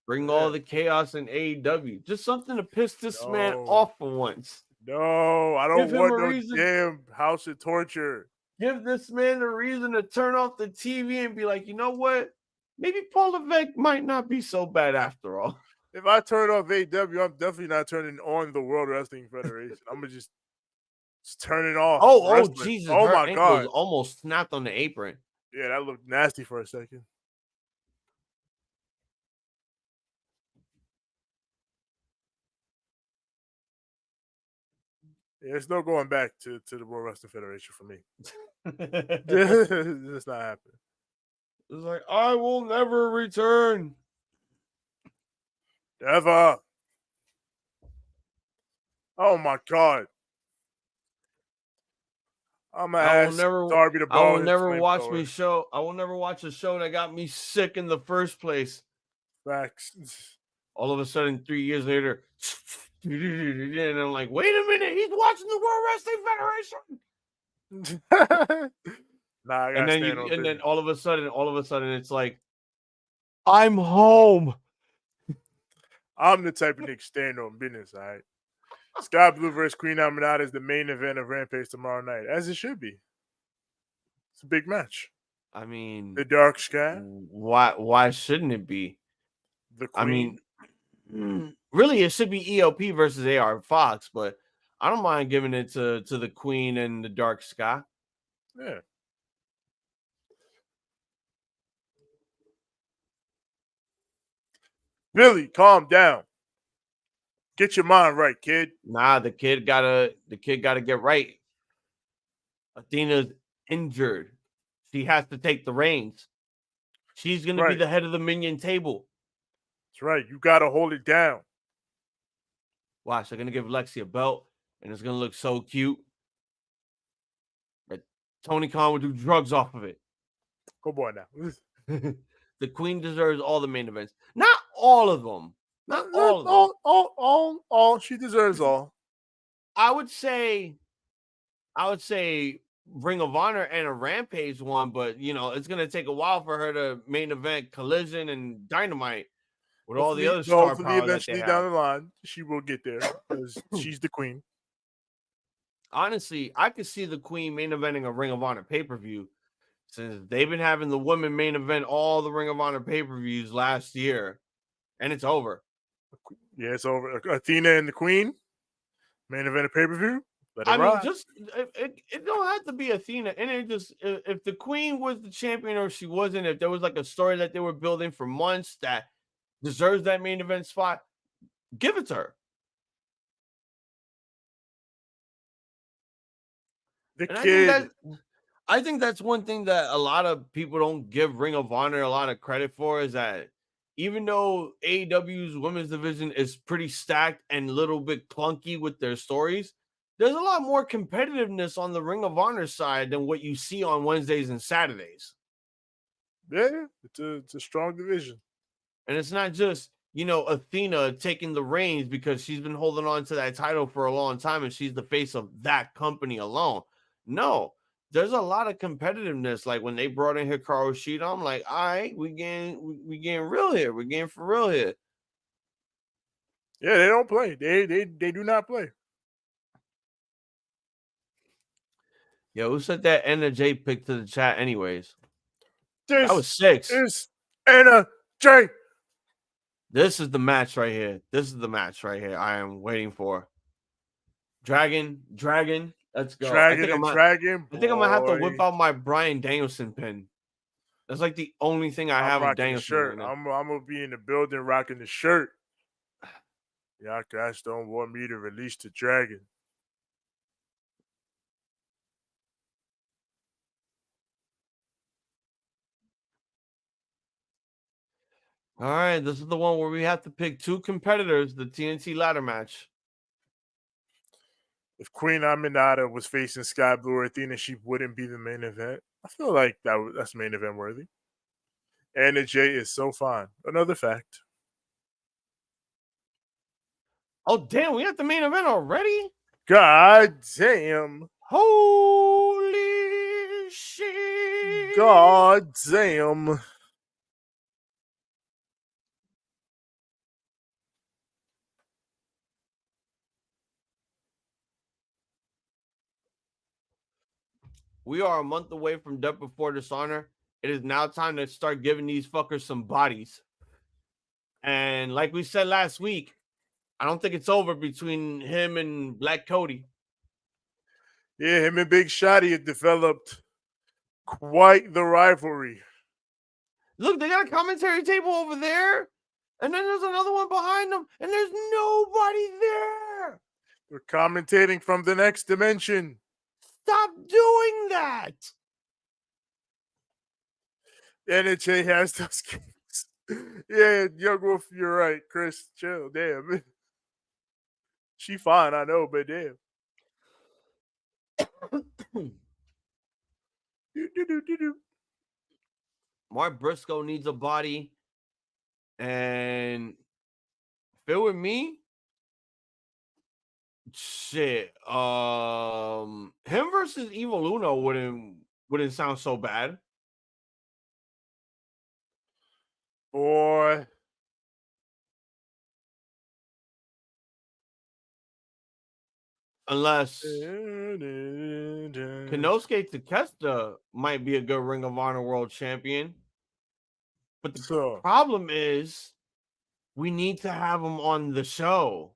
Bring all the chaos in AEW. Just something to piss this man off for once. No, I don't want no damn House of Torture. Give this man a reason to turn off the TV and be like, you know what? Maybe Paul Levesque might not be so bad after all. If I turn off AEW, I'm definitely not turning on the World Wrestling Federation. I'm going to just turn it off. Oh, Jesus. Oh, her my God. Almost snapped on the apron. Yeah, that looked nasty for a second. Yeah, there's no going back to the World Wrestling Federation for me. It's not happening. It's like, I will never return. Never. Oh, my God. I'm gonna ask Darby to borrow I will never watch flamethrower. I will never watch a show that got me sick in the first place. Facts. All of a sudden, 3 years later, and I'm like, wait a minute, he's watching the World Wrestling Federation. Nah, I gotta and then all of a sudden, it's like, I'm home. I'm the type of nigga stand on business, all right? Sky Blue versus Queen Aminata is the main event of Rampage tomorrow night, as it should be. It's a big match. I mean, the Dark Sky. Why shouldn't it be? The Queen. I mean, really, it should be ELP versus AR Fox, but I don't mind giving it to the Queen and the Dark Sky. Yeah. Billie, calm down. Get your mind right, kid. Nah, the kid gotta get right. Athena's injured. She has to take the reins. She's gonna be the head of the minion table. That's right. You gotta hold it down. Watch, they're gonna give Lexi a belt, and it's gonna look so cute. But Tony Khan would do drugs off of it. Go boy now. The Queen deserves all the main events. Not all of them. Not all of them. All. She deserves all. I would say Ring of Honor and a Rampage one, but it's gonna take a while for her to main event Collision and Dynamite with all the other star power that they have. Down the line, she will get there because she's the Queen. Honestly, I could see the Queen main eventing a Ring of Honor pay-per-view since they've been having the women main event all the Ring of Honor pay-per-views last year, and it's over. Yeah, it's over. Athena and the Queen main event a pay-per-view. I mean, just it don't have to be Athena, and it just if the Queen was the champion or she wasn't, if there was like a story that they were building for months that deserves that main event spot, give it to her. I think that's one thing that a lot of people don't give Ring of Honor a lot of credit for is that even though AEW's women's division is pretty stacked and a little bit clunky with their stories, there's a lot more competitiveness on the Ring of Honor side than what you see on Wednesdays and Saturdays. Yeah, it's a strong division. And it's not just, Athena taking the reins because she's been holding on to that title for a long time and she's the face of that company alone. No, there's a lot of competitiveness. Like when they brought in Hikaru Shida, I'm like, all right, we getting real here. We're getting for real here. Yeah, they don't play. They do not play. Yeah, who said that Anna J pick to the chat anyways? This That was 6. is Anna J. This is the match right here. This is the match right here I am waiting for. Dragon. Let's go. Dragon. I think I'm gonna have to whip out my Bryan Danielson pin. That's like the only thing I have of Danielson. Shirt. Right now. I'm gonna be in the building rocking the shirt. Y'all guys don't want me to release the dragon. All right, this is the one where we have to pick 2 competitors, the TNT ladder match. If Queen Aminata was facing Sky Blue or Athena, she wouldn't be the main event. I feel like that's main event worthy. Anna J is so fine. Another fact. Oh, damn, we have the main event already? God damn. Holy shit. God damn. We are a month away from Death Before Dishonor. It is now time to start giving these fuckers some bodies. And like we said last week, I don't think it's over between him and Black Cody. Yeah, him and Big Shotty have developed quite the rivalry. Look, they got a commentary table over there. And then there's another one behind them. And there's nobody there. They're commentating from the next dimension. Stop doing that. NHA has those games. Yeah, Young Wolf, you're right. Chris, chill. Damn. She fine, I know, but damn. Mark Briscoe needs a body. And if it were me, shit. Him versus Evil Uno wouldn't sound so bad. Boy. Unless Konosuke Takeshita might be a good Ring of Honor World Champion. But the problem is we need to have him on the show.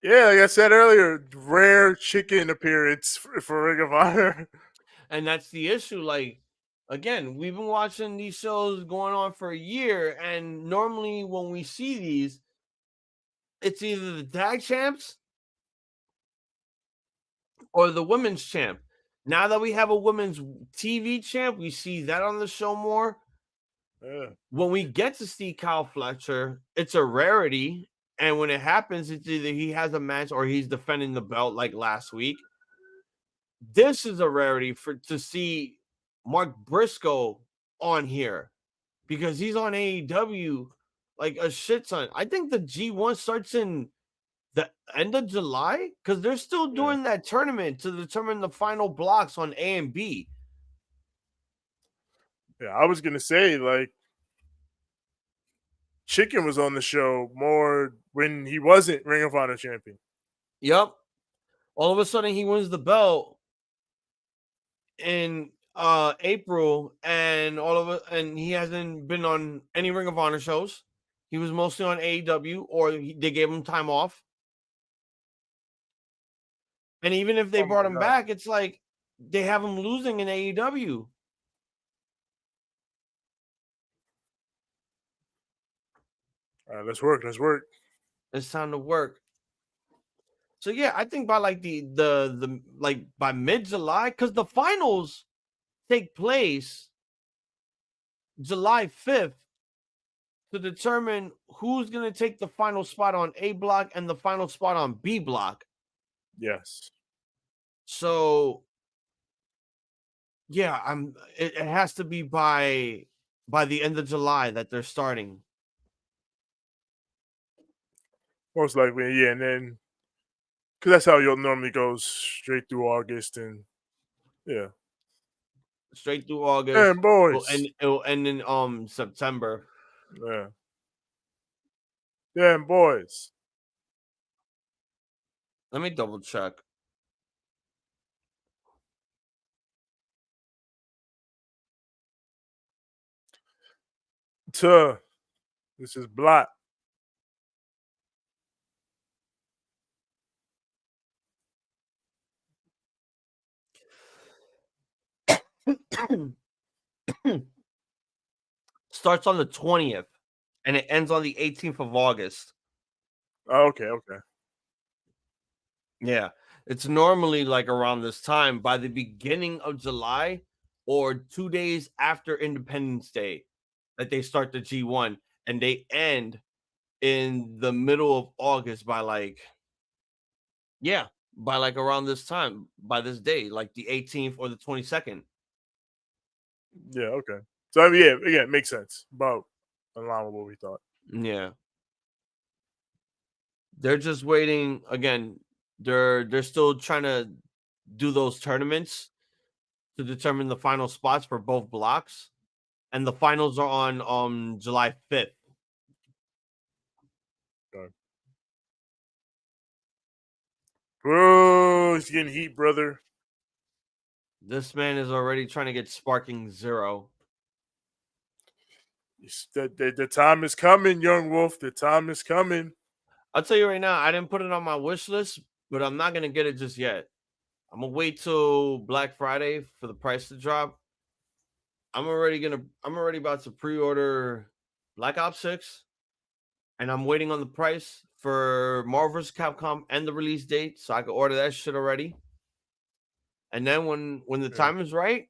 Yeah, like I said earlier, rare chicken appearance for Ring of Honor. And that's the issue. Like, again, we've been watching these shows going on for a year. And normally when we see these, it's either the tag champs or the women's champ. Now that we have a women's TV champ, we see that on the show more. Yeah. When we get to see Kyle Fletcher, it's a rarity. And when it happens, it's either he has a match or he's defending the belt like last week. This is a rarity to see Mark Briscoe on here because he's on AEW like a shit ton. I think the G1 starts in the end of July because they're still doing that tournament to determine the final blocks on A and B. Yeah, I was gonna say, like, Chicken was on the show more when he wasn't Ring of Honor champion. Yep. All of a sudden he wins the belt in April, and and he hasn't been on any Ring of Honor shows. He was mostly on AEW, or they gave him time off. And even if they brought him back, it's like they have him losing in AEW. All right, let's work. It's time to work. So yeah, I think by like the like by mid-July, because the finals take place July 5th to determine who's going to take the final spot on A block and the final spot on B block. Yes. So, yeah, it has to be by the end of July that they're starting. Most likely, yeah. And then, because that's how you'll normally goes straight through August. And, yeah. Straight through August. Damn, boys. It'll end in September. Yeah. Damn, boys. Let me double check. This is Black. Starts on the 20th and it ends on the 18th of August. Oh, okay. Yeah. It's normally like around this time by the beginning of July or 2 days after Independence Day that they start the G1 and they end in the middle of August by like around this time, by this day, like the 18th or the 22nd. Yeah, okay. So, I mean, yeah, it makes sense. About in line with what we thought. Yeah. They're just waiting again. They're still trying to do those tournaments to determine the final spots for both blocks. And the finals are on July 5th. Okay. Bro, he's getting heat, brother. This man is already trying to get sparking 0. The time is coming, young wolf. The time is coming. I'll tell you right now, I didn't put it on my wish list, but I'm not gonna get it just yet. I'm gonna wait till Black Friday for the price to drop. I'm already about to pre-order Black Ops 6, and I'm waiting on the price for Marvel vs. Capcom and the release date, so I can order that shit already. And then when the time is right,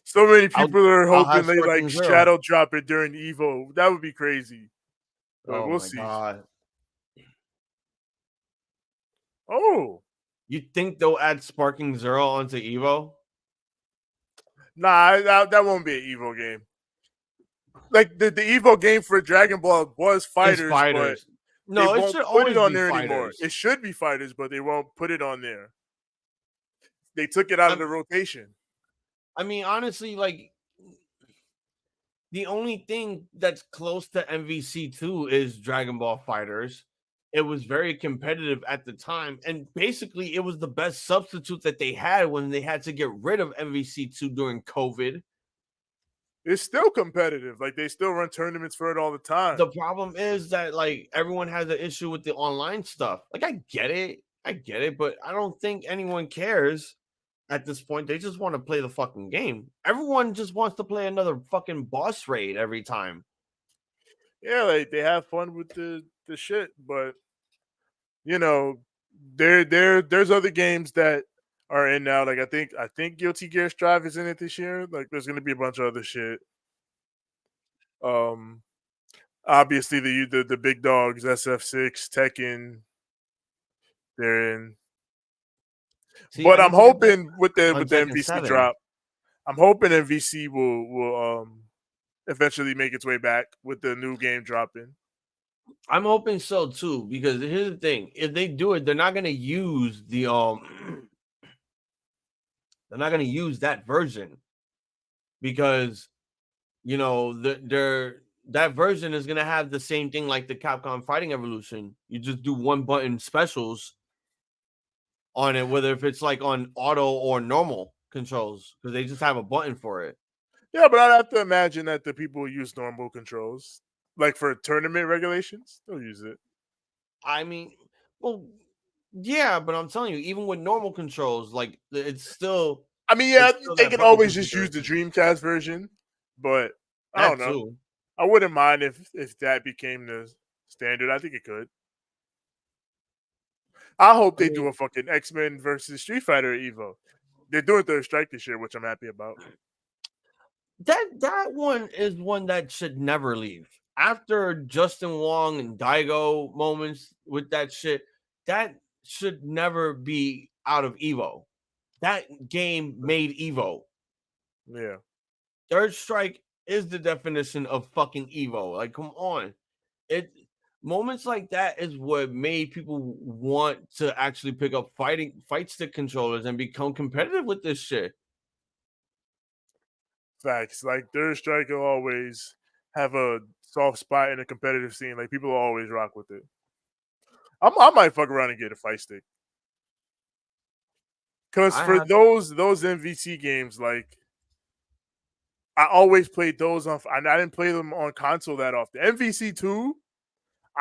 so many people are I'll hoping have they Sparking like Zero. shadow drop it during Evo. That would be crazy. Oh we'll my see. God. Oh, You think they'll add Sparking 0 onto Evo? nah, that won't be an Evo game. Like the Evo game for Dragon Ball was fighters, but no, they it won't should put always it on be there fighters. anymore. It should be fighters, but they won't put it on there. They took it out of the rotation. I mean, honestly, like the only thing that's close to MVC2 is Dragon Ball Fighters. It was very competitive at the time, and basically, it was the best substitute that they had when they had to get rid of MVC2 during COVID. It's still competitive. Like they still run tournaments for it all the time. The problem is that like everyone has an issue with the online stuff. Like I get it, but I don't think anyone cares at this point. They just want to play the fucking game. Everyone just wants to play another fucking boss raid every time. Yeah, like they have fun with the shit, but you know, there's other games that are in now. Like I think Guilty Gear Strive is in it this year. Like there's gonna be a bunch of other shit. Obviously the big dogs, SF6, Tekken, they're in. See, But I I'm need to get hoping that with the on Tekken MVC 7. drop, I'm hoping MVC will eventually make its way back with the new game dropping. I'm hoping so too, because here's the thing: if they do it, they're not gonna use the they're not gonna use that version because you know that version is gonna have the same thing like the Capcom Fighting Evolution. You just do one button specials on it, whether if it's like on auto or normal controls, because they just have a button for it. Yeah, but I'd have to imagine that the people who use normal controls, like for tournament regulations, they'll use it. I mean, well, yeah, but I'm telling you, even with normal controls, like it's still. I mean, yeah, it's still they that can button always just computer. use the Dreamcast version, but I don't That know. too. I wouldn't mind if that became the standard. I think it could. I hope they do a fucking X-Men versus Street Fighter Evo. They're doing Third Strike this year, which I'm happy about. that one is one that should never leave. After Justin Wong and Daigo moments with that shit, that should never be out of Evo. That game made Evo. Yeah. Third Strike is the definition of fucking Evo. Like, come on. Moments like that is what made people want to actually pick up fight stick controllers and become competitive with this shit. Facts. Like Third Strike will always have a soft spot in the competitive scene. Like people will always rock with it. I might fuck around and get a fight stick. Because for those MVC games, like I always played those on. I didn't play them on console that often. MVC 2,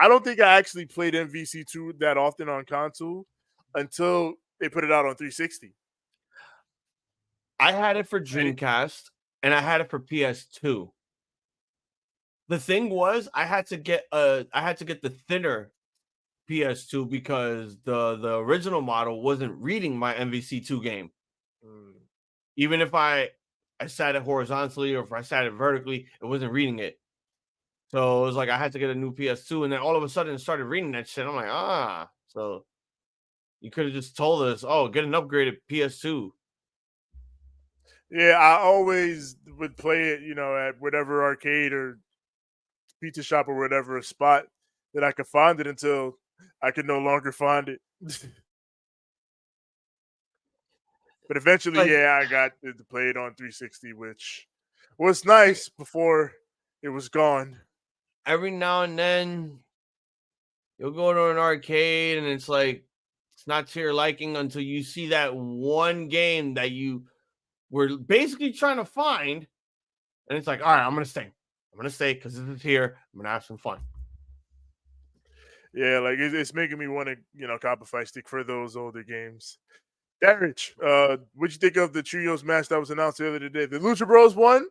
I don't think I actually played MVC 2 that often on console until they put it out on 360. I had it for Dreamcast and I had it for PS2. The thing was, I had to get the thinner PS2 because the original model wasn't reading my MVC2 game. Even if I sat it horizontally or if I sat it vertically, it wasn't reading it. So it was like I had to get a new PS2, and then all of a sudden it started reading that shit. I'm like, so you could have just told us, oh, get an upgraded PS2. Yeah, I always would play it, at whatever arcade or pizza shop or whatever spot that I could find it until I could no longer find it. But eventually, I got to play it on 360, which was nice before it was gone. Every now and then, you'll go to an arcade and it's like, it's not to your liking until you see that one game that you were basically trying to find. And it's like, all right, I'm going to stay. I'm going to stay because this is here. I'm going to have some fun. Yeah, like it's making me want to, cop a fight stick for those older games. Darich, what'd you think of the trios match that was announced the other day? The Lucha Bros won.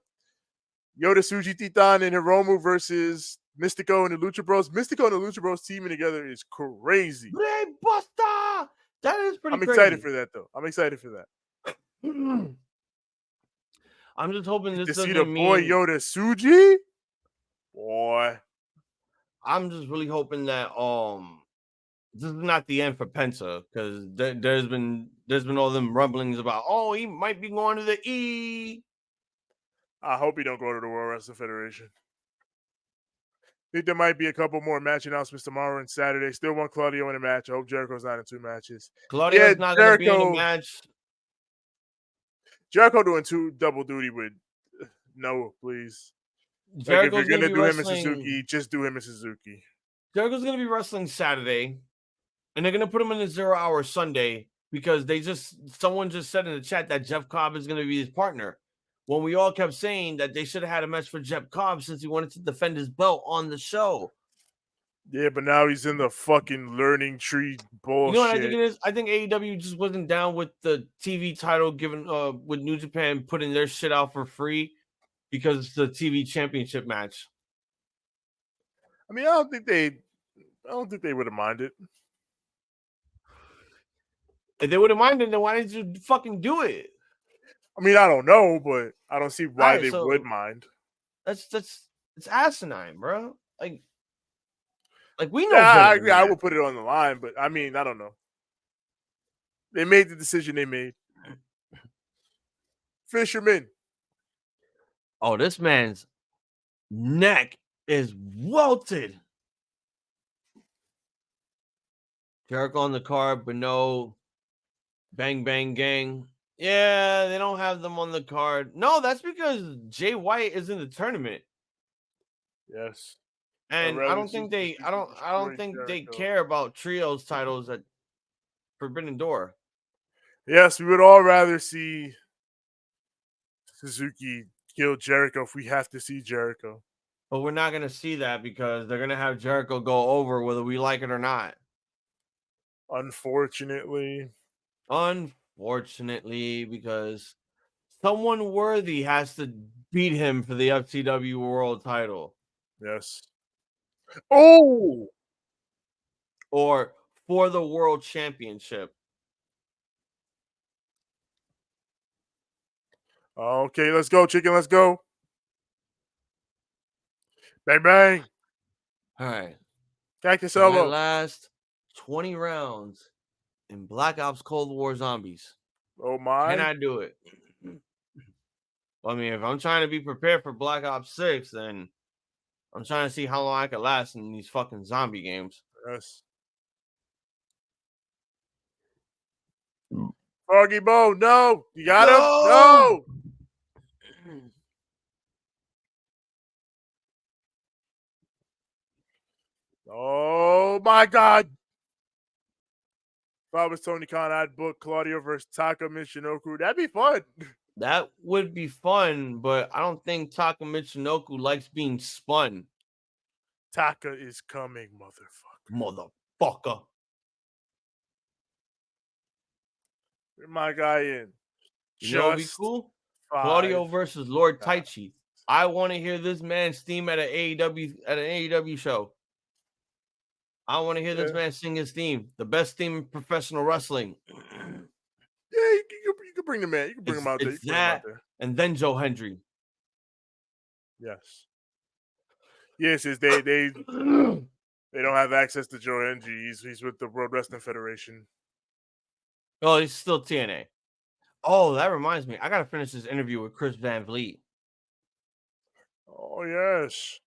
Yoda Tsuji Titan and Hiromu versus Mystico and the Lucha Bros. Mystico and the Lucha Bros teaming together is crazy. Busta! That is pretty crazy. Excited for that, though. I'm excited for that. I'm just hoping this doesn't see the mean... boy Yoda Tsuji? Boy. I'm just really hoping that this is not the end for Penta, because there's been all them rumblings about, oh, he might be going to the E. I hope he don't go to the World Wrestling Federation. I think there might be a couple more match announcements tomorrow and Saturday. Still want Claudio in a match. I hope Jericho's not in 2 matches. Claudio's not going to be in a match. Jericho doing 2 double duty with no, please. Like if you're going to do him and Suzuki, just do him and Suzuki. Jericho's going to be wrestling Saturday, and they're going to put him in the 0 Hour Sunday because someone just said in the chat that Jeff Cobb is going to be his partner. When we all kept saying that they should have had a match for Jeff Cobb since he wanted to defend his belt on the show. Yeah, but now he's in the fucking learning tree bullshit. You know what I think it is? I think AEW just wasn't down with the TV title given with New Japan putting their shit out for free because it's the TV championship match. I mean, I don't think they would have minded. If they would have minded, then why didn't you fucking do it? I mean, I don't know, but I don't see why they would mind. It's asinine, bro. Like we know. Yeah, I agree. I would put it on the line, but I mean, I don't know. They made the decision they made. Fisherman. Oh, this man's neck is welted. Jericho on the card, but no Bang Bang Gang. Yeah, they don't have them on the card. No, that's because Jay White is in the tournament. Yes. And I don't think they care about trios titles at Forbidden Door. Yes, we would all rather see Suzuki kill Jericho if we have to see Jericho. But we're not going to see that because they're going to have Jericho go over whether we like it or not. Unfortunately, because someone worthy has to beat him for the FTW World title. Yes. Oh! Or for the World Championship. Okay, let's go, chicken. Let's go. Bang bang. All right. Cactus Can I elbow. last 20 rounds in Black Ops Cold War Zombies? Oh my. Can I do it? Well, I mean, if I'm trying to be prepared for Black Ops 6, then I'm trying to see how long I can last in these fucking zombie games. Yes. Froggy Bone, no. You got him? No. Oh my God. If I was Tony Khan, I'd book Claudio versus Taka Michinoku. That'd be fun. That would be fun, but I don't think Taka Michinoku likes being spun. Taka is coming, motherfucker. Motherfucker. Get my guy in. You know what'd be cool? Claudio versus Lord Taichi. I want to hear this man's theme at an AEW show. I want to hear this man sing his theme. The best theme in professional wrestling. Yeah, you can bring the man. You can bring him out there. It's that, and then Joe Hendry. Yes. Yes, they don't have access to Joe Hendry. He's with the World Wrestling Federation. Oh, he's still TNA. Oh, that reminds me. I gotta finish this interview with Chris Van Vliet. Oh yes.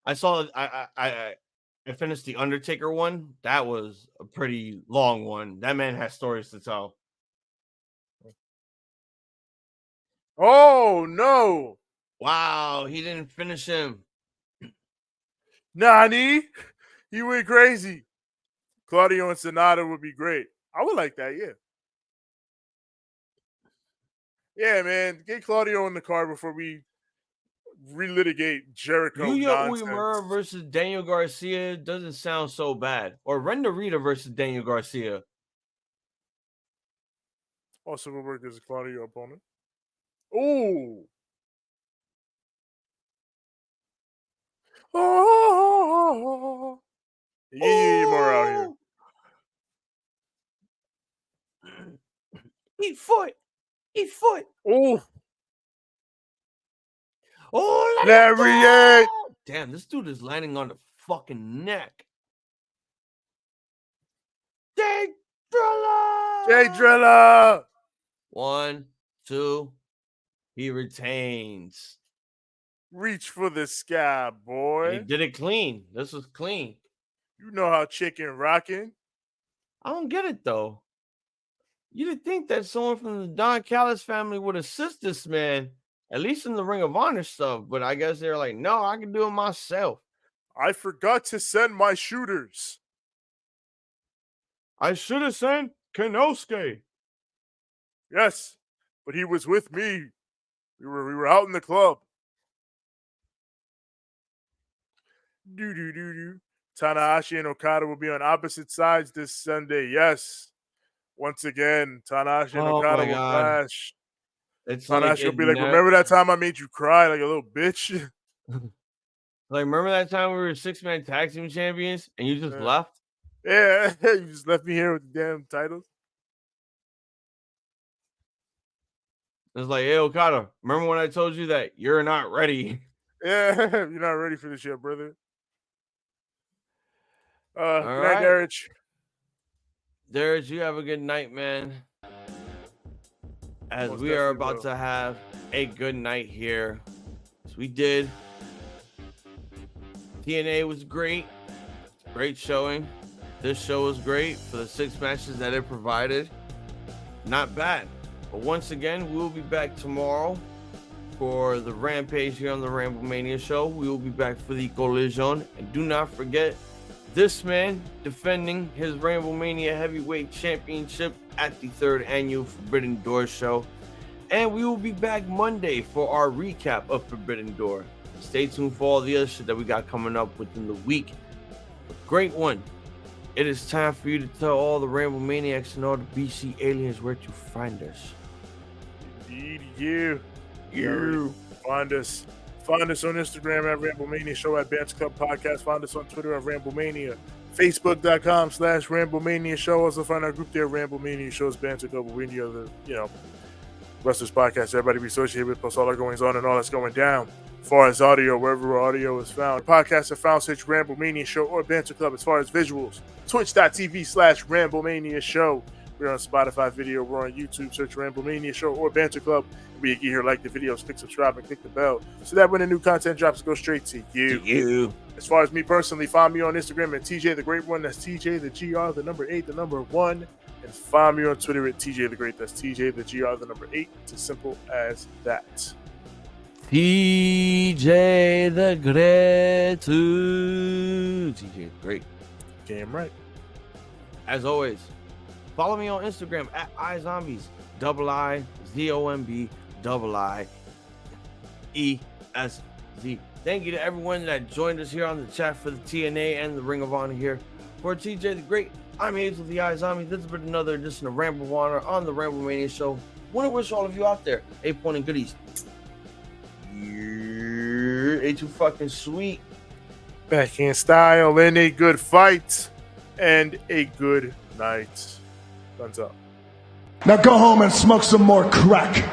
I saw. I finished the Undertaker one. That was a pretty long one. That man has stories to tell. Oh no! Wow, he didn't finish him. Nani? He went crazy. Claudio and Sonata would be great. I would like that, yeah. Yeah, man. Get Claudio in the car before we relitigate Jericho Yuya nonsense. Uemura versus Daniel Garcia doesn't sound so bad. Or Renda Rita versus Daniel Garcia. Also will work as a Claudio opponent. Ooh. Oh. Yeah, more out here. Eat foot. Eat foot. Oh. Oh, Lariat. Damn, this dude is landing on the fucking neck. Jay Driller. Jay Driller. 1, 2. He retains. Reach for the sky, boy. He did it clean. This was clean. You know how chicken rocking. I don't get it though. You'd think that someone from the Don Callis family would assist this man, at least in the Ring of Honor stuff. But I guess they're like, no, I can do it myself. I forgot to send my shooters. I should have sent Kenosuke. Yes, but he was with me. We were out in the club. Tanahashi and Okada will be on opposite sides this Sunday. Yes. Once again, Tanahashi and Okada will clash. Tanahashi will be like, remember that time I made you cry like a little bitch? Like, remember that time we were 6-man tag team champions and you just left? Yeah, you just left me here with the damn titles. It's like, hey, Okada, remember when I told you that you're not ready? Yeah, you're not ready for this yet, brother. Good right. night, Darich. Darich, you have a good night, man. As we are about to have a good night here. As we did. TNA was great. Great showing. This show was great for the 6 matches that it provided. Not bad. But once again, we'll be back tomorrow for the Rampage here on the Ramblemania show. We will be back for the Collision. And do not forget, this man defending his Ramblemania Heavyweight Championship at the 3rd Annual Forbidden Door show. And we will be back Monday for our recap of Forbidden Door. Stay tuned for all the other shit that we got coming up within the week. A great one. It is time for you to tell all the Ramblemaniacs and all the BC aliens where to find us. Indeed, you. Find us on Instagram at Ramblemania Show, at Bands Club Podcast. Find us on Twitter at Ramblemania. Facebook.com/Ramblemania Show. Also find our group there, Ramblemania Shows, Bands Club, any other, Wrestlers Podcast. Everybody be associated with, plus all our goings on and all that's going down. As far as audio, wherever audio is found. Podcasts are found, search Ramblemania Show or Banter Club. As far as visuals, twitch.tv/Ramblemania Show. We're on Spotify video. We're on YouTube. Search Ramblemania Show or Banter Club. We get here, like the videos, click subscribe, and click the bell so that when the new content drops, it goes straight to you. As far as me personally, find me on Instagram at TJ the Great One. That's TJ the GR, the number 8, the number 1. And find me on Twitter at TJ the Great. That's TJ the GR, the number 8. It's as simple as that. TJ the Great. TJ the Great. Damn right. As always, follow me on Instagram at iZombies. IZOMBIEESZ. Thank you to everyone that joined us here on the chat for the TNA and the Ring of Honor here. For TJ the Great, I'm Hazel the iZombie. This has been another edition of Ramble of Honor on the Ramblemania Show. Want to wish all of you out there 8-point and goodies. Ain't too fucking sweet. Back in style and a good fight and a good night. Guns up. Now go home and smoke some more crack.